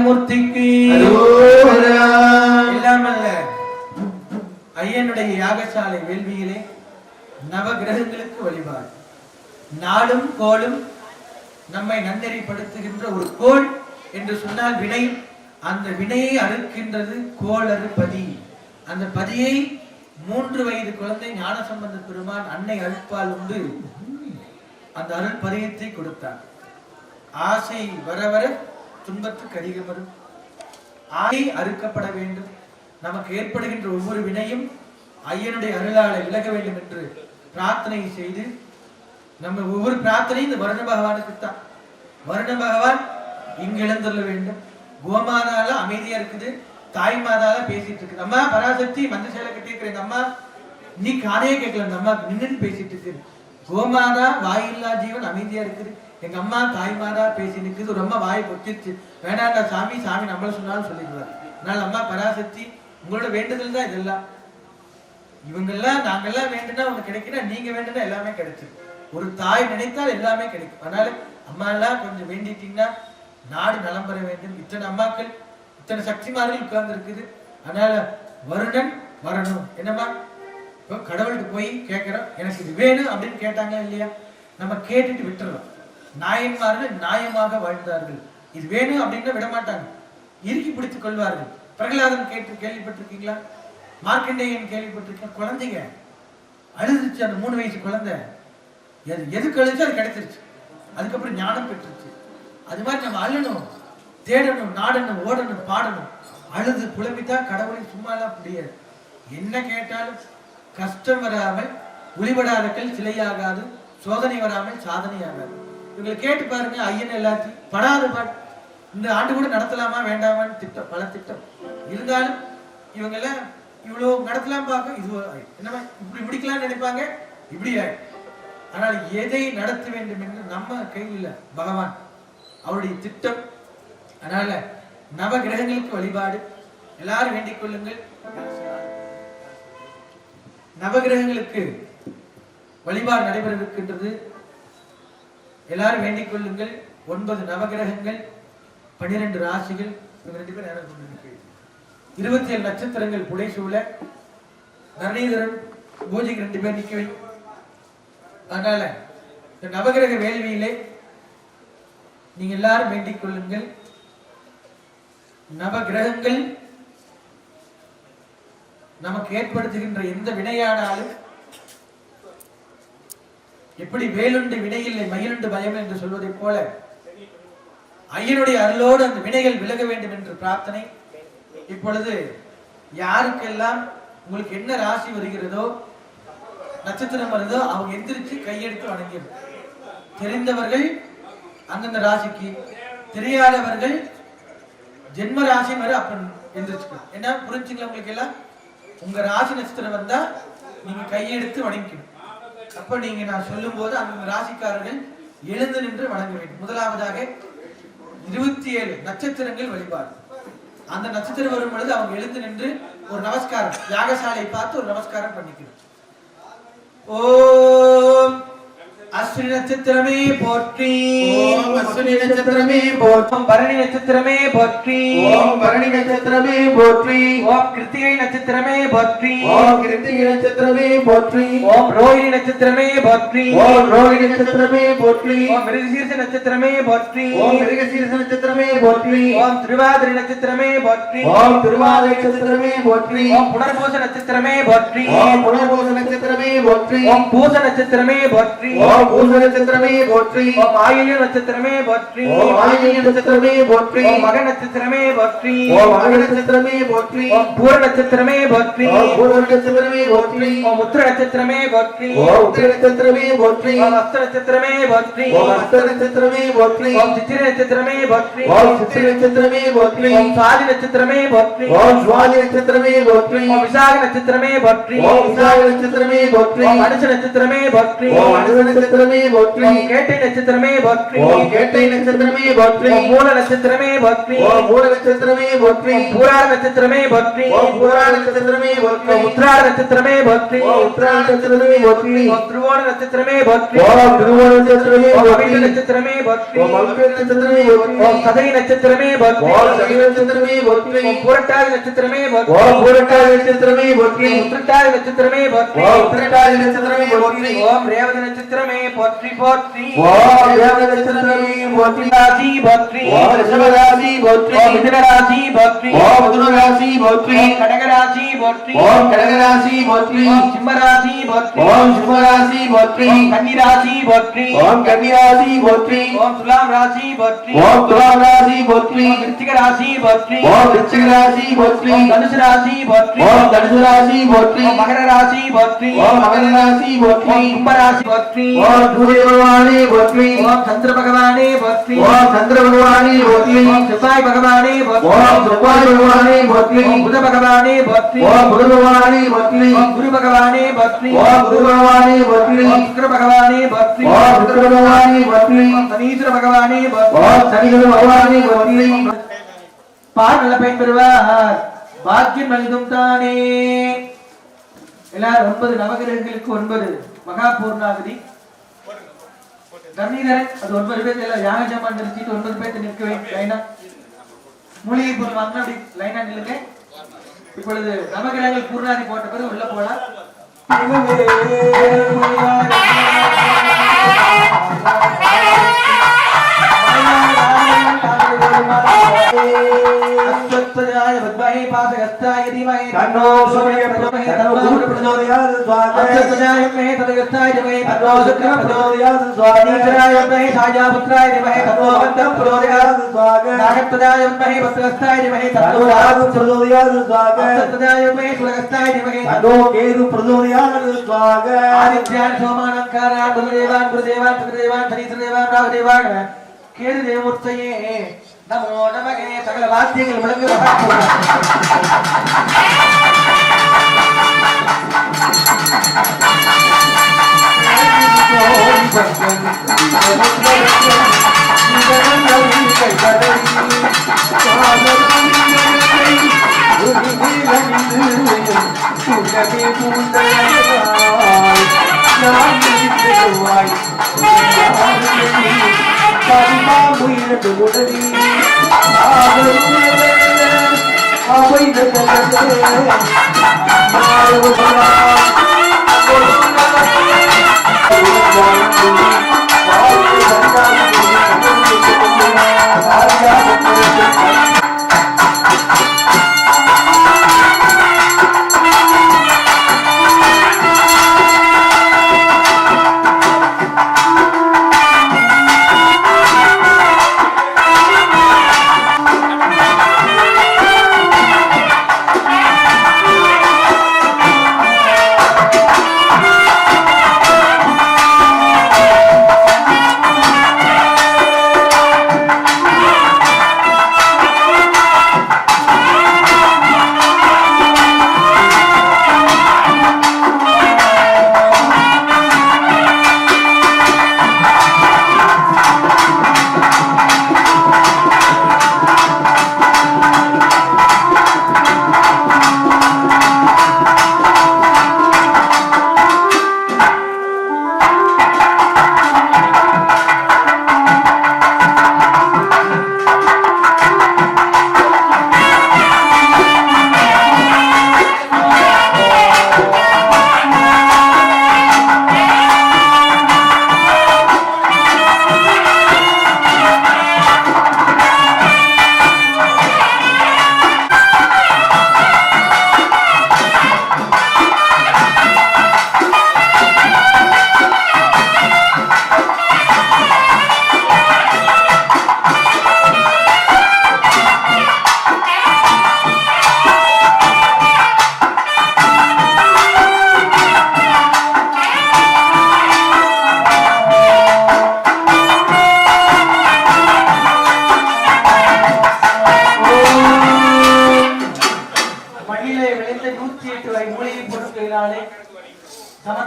மூர்த்திக்கு இல்லாமல்ல ஐயனுடைய யாகசாலை வேள்வியிலே நவ கிரகங்களுக்கு வழிபாடு. நாளும் கோளும் நம்மை நன்னெறிப்படுத்துகின்ற ஒரு கோள் என்று சொன்னால் வினை. அந்த வினையை அறுக்கின்றது கோளறு பதி. அந்த பதியை 3 வயது குழந்தை ஞானசம்பந்த பெருமான் அன்னை அருட்பால் உண்டு அந்த அருள் பதியத்தை கொடுத்தார். ஆசை வர வர துன்பத்துக்கு அதிகம் வரும். ஆசை அறுக்கப்பட வேண்டும். நமக்கு ஏற்படுகின்ற ஒவ்வொரு வினையும் ஐயனுடைய அருளாலை விலக வேண்டும் என்று பிரார்த்தனை செய்து நம்ம ஒவ்வொரு பிரார்த்தனையும் இந்த வருண பகவானுக்கு தான். வருண பகவான் இங்கு எழுந்துள்ள வேண்டும். கோமாதால அமைதியா இருக்குது, தாய் மாதால பேசிட்டு இருக்குது. அம்மா பராசக்தி மந்த சேலை கட்டிருக்கிறேன் அம்மா, நீ காதையே கேட்கல, அந்த அம்மா நின்று பேசிட்டு இருக்கு. கோமாதா வாயில்லா ஜீவன் அமைதியா இருக்குது. எங்க அம்மா தாய் மாதா பேசி நிற்குது. ஒரு அம்மா வாயை பொத்திருச்சு, வேணாண்டா சாமி, சாமி நம்மள சொன்னாலும் சொல்லிடுவார். அதனால அம்மா பராசக்தி உங்களோட வேண்டுதல் தான் இதெல்லாம். இவங்கெல்லாம் நாங்கெல்லாம் வேண்டுனா உனக்கு கிடைக்குன்னா, நீங்க வேண்டுனா எல்லாமே கிடைச்சிடும். ஒரு தாய் நினைத்தால் எல்லாமே கிடைக்கும். அதனால அம்மா எல்லாம் கொஞ்சம் வேண்டிட்டீங்கன்னா நாடு நலம் பெற வேண்டும். இத்தனை அம்மாக்கள், இத்தனை சக்திமார்கள் உட்கார்ந்து இருக்குது. அதனால வருணன் வரணும். என்னம்மா இப்போ கடவுளுக்கு போய் கேட்கிறோம், எனக்கு இது வேணும் அப்படின்னு கேட்டாங்க இல்லையா, நம்ம கேட்டுட்டு விட்டுறோம். நாயன்மார்கள் நியாயமாக வாழ்ந்தார்கள். இது வேணும் அப்படின்னா விட மாட்டாங்க, இறுக்கி பிடித்துக் கொள்வார்கள். பிரகலாதன் கேள்விப்பட்டிருக்கீங்களா? மார்க்கண்டேயன் கேள்விப்பட்டிருக்கீங்க? குழந்தைங்க அழுதுச்சு, அந்த 3 வயசு குழந்தை எதுக்கு அழுச்சு அது கிடைச்சிருச்சு, அதுக்கப்புறம் ஞானம் பெற்றுச்சு. அது மாதிரி நம்ம அழணும், தேடணும், நாடணும், ஓடணும், பாடணும். அழுது புலம்பித்தா கடவுளை சும்மாலாம் முடியாது. என்ன கேட்டாலும் கஷ்டம் வராமல் ஒளிபடாதக்கள் சிலையாகாது, சோதனை வராமல் சாதனை ஆகாது. இவங்களை கேட்டு பாருங்க, ஐயன் எல்லாத்தையும் படாத பாட்டு. இந்த ஆண்டு கூட நடத்தலாமா வேண்டாமான்னு திட்டம், பல திட்டம் இருந்தாலும் இவங்க எல்லாம் இவ்வளவு நடத்தலாம் பார்க்க, இது என்னமா இப்படி முடிக்கலாம்னு நினைப்பாங்க, இப்படி ஆயிடும். ஆனால் எதை நடத்த வேண்டும் என்று நம்ம கையில் இல்ல, பகவான் அவருடைய திட்டம். அதனால நவ கிரகங்களுக்கு வழிபாடு எல்லாரும் வேண்டிக் கொள்ளுங்கள். நவகிரகங்களுக்கு வழிபாடு நடைபெறவிருக்கின்றது. எல்லாரும் வேண்டிக் கொள்ளுங்கள். 9 நவகிரகங்கள், 12 ராசிகள், 27 நட்சத்திரங்கள் புடைசூழ, தரணீதரன் பூஜைக்கு 2 பேர் நிக்க வை. அதனால இந்த நவகிரக வேள்வியிலே நீங்க எல்லாரும் வேண்டிக் கொள்ளுங்கள். நவகிரகங்கள் நமக்கு ஏற்படுத்துகின்ற எந்த வினையானாலும், எப்படி வேலுண்டு வினையில்லை மயிலுண்டு பயம் என்று சொல்வதை போல, ஐயனுடைய அருளோடு அந்த வினைகள் விலக வேண்டும் என்று பிரார்த்தனை. இப்பொழுது யாருக்கெல்லாம் உங்களுக்கு என்ன ராசி வருகிறதோ, நட்சத்திரம் வருதோ, அவங்க எந்திரிச்சு கையெடுத்து வணங்கிடும். தெரிந்தவர்கள் அந்தந்த ராசிக்கு, தெரியாதவர்கள் ஜென்ம ராசி வரை அப்ப எந்திரிச்சுக்கணும். என்ன புரிஞ்சுங்களா? உங்களுக்கு எல்லாம் உங்க ராசி நட்சத்திரம் வந்தா நீங்க கையெடுத்து வணங்கிக்கணும். அப்ப நீங்க நான் சொல்லும் போது அந்த ராசிக்காரர்கள் எழுந்து நின்று வணங்க வேண்டும். முதலாவதாக 27 நட்சத்திரங்கள் வழிபாடு. அந்த நட்சத்திரம் வரும் பொழுது அவங்க எழுந்து நின்று ஒரு நமஸ்காரம், யாகசாலை பார்த்து ஒரு நமஸ்காரம் பண்ணிக்கணும். ஓம் அஸ்வினி நட்சத்திரமே போற்றி. ஓம் அஸ்வினி நட்சத்திரமே போற்றி. ஓம் பரணி நட்சத்திரமே போற்றி. ஓம் பரணி நட்சத்திரமே போற்றி. ஓம் கிருத்திகை நட்சத்திரமே போற்றி. ஓம் கிருத்திகை நட்சத்திரமே போற்றி. ஓம் ரோஹிணி நட்சத்திரமே போற்றி. ஓம் ரோஹிணி நட்சத்திரமே போற்றி. ஓம் மிருகசீர்ஷ நட்சத்திரமே போற்றி. ஓம் மிருகசீர்ஷ நட்சத்திரமே போற்றி. ஓம் திருவாதிரை நட்சத்திரமே போற்றி. ஓம் திருவாதிரை நட்சத்திரமே போற்றி. ஓம் புனர்பூச நட்சத்திரமே போற்றி. ஓம் புனர்பூச நட்சத்திரமே போற்றி. ஓம் பூச நட்சத்திரமே போற்றி. ஓம் பூச நட்சத்திரமே போற்றி. ஓம் ஆயில்ய நட்சத்திரமே போற்றி. ஓம் ஆயில்ய நட்சத்திரமே போற்றி. ஓம் மக நட்சத்திரமே போற்றி. ஓம் மக நட்சத்திரமே போற்றி. ஓம் பூர நட்சத்திரமே போற்றி. ஓம் பூர நட்சத்திரமே போற்றி. ஓம் உத்திர நட்சத்திரமே போற்றி. ஓம் உத்திர நட்சத்திரமே போற்றி. ஓம் ஹஸ்த நட்சத்திரமே போற்றி. ஓம் ஹஸ்த நட்சத்திரமே போற்றி. ஓம் சித்திரை நட்சத்திரமே போற்றி. ஓம் சித்திரை நட்சத்திரமே போற்றி. ஓம் சுவாதி நட்சத்திரமே போற்றி. ஓம் சுவாதி நட்சத்திரமே போற்றி. ஓம் விசாக நட்சத்திரமே போற்றி. ஓம் விசாக நட்சத்திரமே போற்றி. ஓம் அனுஷ நட்சத்திரமே போற்றி. ஓம் அனுஷ நட்சத்திரமே போற்றி. ஓம் கேட்டை நட்சத்திரமே போற்றி. ஓம் கேட்டை நட்சத்திரமே போற்றி. ஓம் மூல நட்சத்திரமே போற்றி. ஓம் மூல நட்சத்திரமே போற்றி. ஓம் பூராட நட்சத்திரமே போற்றி. ஓம் பூராட நட்சத்திரமே போற்றி. ஓம் உத்திராட நட்சத்திரமே போற்றி. ஓம் உத்திராட நட்சத்திரமே போற்றி. ஓம் திருவோண நட்சத்திரமே போற்றி. ஓம் திருவோண நட்சத்திரமே ஓம் போற்றி. அவிட்ட நட்சத்திரமே போற்றி. ஓம் அவிட்ட நட்சத்திரமே போற்றி. ஓம் சதவி நட்சத்திரமே போற்றி. ஓம் சதவி நட்சத்திரமே போற்றி. ஓம் புரட்டாதி நட்சத்திரமே போற்றி. ஓம் புரட்டாதி நட்சத்திரமே போற்றி. ஓம் உத்திரட்டாதி நட்சத்திரமே போற்றி. ஓம் உத்திரட்டாதி நட்சத்திரமே போற்றி. ஓம் ரேவதி நட்சத்திரமே போற்றி போற்றி. ஓம் ரேவதி நட்சத்திரமே போற்றி. ராசி போற்றி. ஓம் ரிஷபராசி போற்றி. ஓம் மிதுன ராசி போற்றி. ஓம் மிதுன ராசி போற்றி. ஓம் கடக ராசி போற்றி. ஓம் கடக ராசி போற்றி. ஓம் சிம்ம ராசி போற்றி. ஓம் சிம்ம ராசி போற்றி. ஓம் கன்னி ராசி போற்றி. ஓம் கன்னி ராசி போற்றி. ஓம் துலாம் ராசி போற்றி. ஓம் துலாம் ராசி போற்றி. ஓம் விருச்சிக ராசி போற்றி. ஓம் விருச்சிக ராசி போற்றி. ஓம் தனுசு ராசி போற்றி. ஓம் தனுசு ராசி போற்றி. ஓம் மகர ராசி போற்றி. ஓம் மகர ராசி போற்றி. ஓம் கும்ப ராசி போற்றி. ஓம் சூரிய பகவானே போற்றி. ஓம் சந்திர பகவானே போற்றி. ஓம் சந்திர பகவானே போற்றி. ஓம் செவ்வாய் பகவானே போற்றி. ஓம் செவ்வாய் பகவானே போற்றி. ஓம் புத பகவானே போற்றி. ஓம் புத பகவானே போற்றி. ஓம் குரு பகவானே போற்றி. ஓம் குரு பகவானே போற்றி. ஓம் சுக்கிர பகவானே போற்றி. ஓம் சுக்கிர பகவானே போற்றி. ஓம் சனீஸ்வர பகவானே போற்றி. ஓம் சனிகிர பகவானே போற்றி. பார் நல்ல பயன் பெறுவார். பாக்கியம் நல்கும் தானே. எல்லாரும் 9 நவகிரகங்களுக்கு 9 மகா பூர்ணாகுதி. கர்ணீதரன் அது 9 பேர் எல்லாம் யாக ஜாமான் நிறுத்திட்டு 9 பேர் நிற்க வேண்டும். லைனா மூலிகை பொருள் வாங்கினா அப்படி லைனா நில்லுங்க. இப்பொழுது நவகிரகங்கள் பூர்ணாதி போட்ட பிறகு உள்ள போலாம். அஸ்வத்வஜாய வித்மஹே பாசகஸ்தாய தீமஹி தன்னோ சூரிய பிரச்சோதயாத் ஸ்வாகே. அஸ்வத்வஜாய வித்மஹே ததகஸ்தாய தீமஹி தன்னோ சுக்கிர பிரச்சோதயாத் ஸ்வாகே. நீச்சராய வித்மஹே சாயாபுத்ராய தீமஹி தன்னோ வந்தம் பிரச்சோதயாத் ஸ்வாகே. நாகத்வஜாய வித்மஹே வத்ரகஸ்தாய தீமஹி தன்னோ ராகு பிரச்சோதயாத் ஸ்வாகே. அஸ்வத்வஜாய வித்மஹே சுலகஸ்தாய தீமஹி தன்னோ கேது பிரச்சோதயாத் ஸ்வாகே. ஆதித்யான் சோமானம் காரான் குருதேவான் குருதேவான் சுக்ரதேவான் சனீஸ்வரதேவான் ராகுதேவான் கேது தேவமூர்த்தையே நமோ நமகே. சகல வாத்தியங்கள் முழங்கு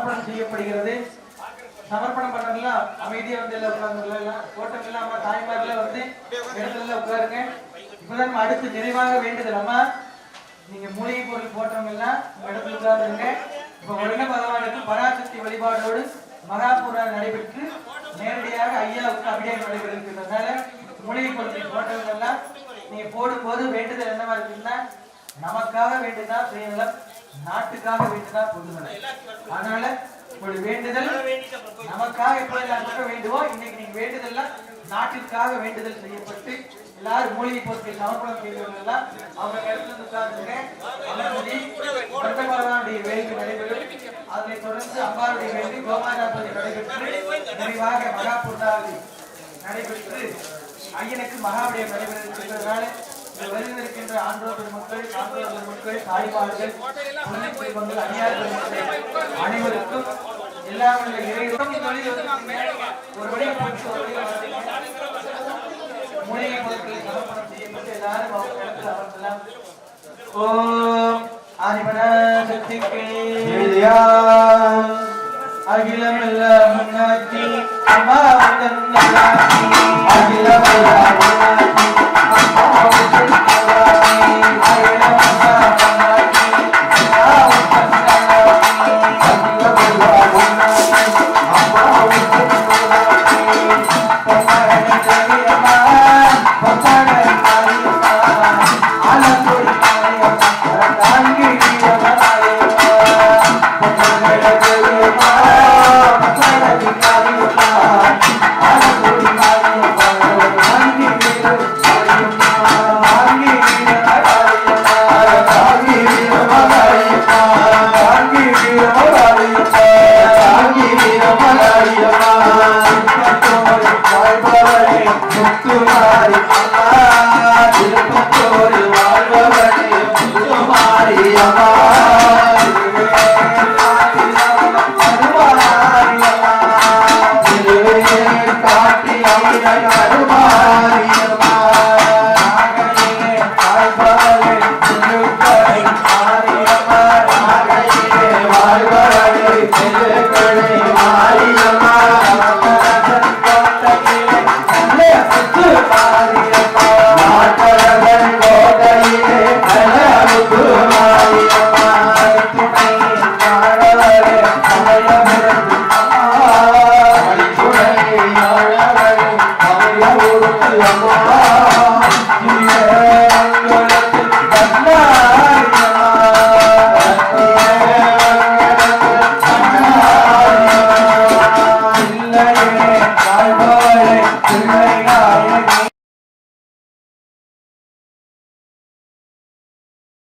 சமர்ப்பணம் செய்யப்படுகிறது. சமர்ப்பணம் பண்ணலாம் அமைதியா வந்து எல்லாம் உட்கார்ந்து எல்லாம் கோட்டம் இல்லாம தாய்மார்ல வந்து இடத்துல உட்காருங்க. இப்பதான் நம்ம அடுத்து நிறைவாக வேண்டுதல் அம்மா நீங்க மூலிகை பொருள் போட்டவங்க எல்லாம் இடத்துல உட்கார்ந்துருங்க. இப்ப உடனே பகவானுக்கு பராசக்தி வழிபாடோடு மகாபூரால் நடைபெற்று நேரடியாக ஐயாவுக்கு அபிஷேகம் நடைபெறுகிறதுனால மூலிகை பொருட்கள் போட்டவங்க எல்லாம் நீங்க போடும்போது வேண்டுதல் என்னவா இருக்குன்னா நமக்காக வேண்டுதா சுயநலம், நாட்டுக்காக வேண்டுதா பொதுநலம். அதனால ஒரு வேண்டுதல் நமக்காக எப்ப வேண்டுவோம், இன்னைக்கு நீங்க வேண்டுதல் நாட்டிற்காக வேண்டுதல் செய்யப்பட்டு எல்லாரும் மூலிகை பொருட்கள் சமர்ப்பணம் செய்தவர்கள் எல்லாம் அவங்க இடத்துல உட்கார்ந்துங்க. பகவானுடைய வேள்வி நடைபெறும். அதனை தொடர்ந்து அம்பாளுடைய வேள்வி கோமாதாபதி நடைபெற்று நிறைவாக மகாபூர்ணாவதி நடைபெற்று ஐயனுக்கு மகாபலியம் நடைபெறுவதனால வருகின்ற ஆண்டோர் பெருமக்கள், ஆண்டோர் பெருமக்கள், தாய்மார்கள், குடும்பங்கள், அடியார் பெருமக்கள் அனைவருக்கும் எல்லாம் ஒரு வழியை போட்டு ஒரு வழியை மூலிகை பொருட்களை சமர்ப்பணம் செய்யப்பட்டு எல்லாரும் அவங்க இடத்துல அமர்ந்தலாம். ஓம் ஆதிபராசக்திக்கு அகிலமெல்லாம் முன்னாடி அம்மாவுடன் அகிலமெல்லாம் Lord.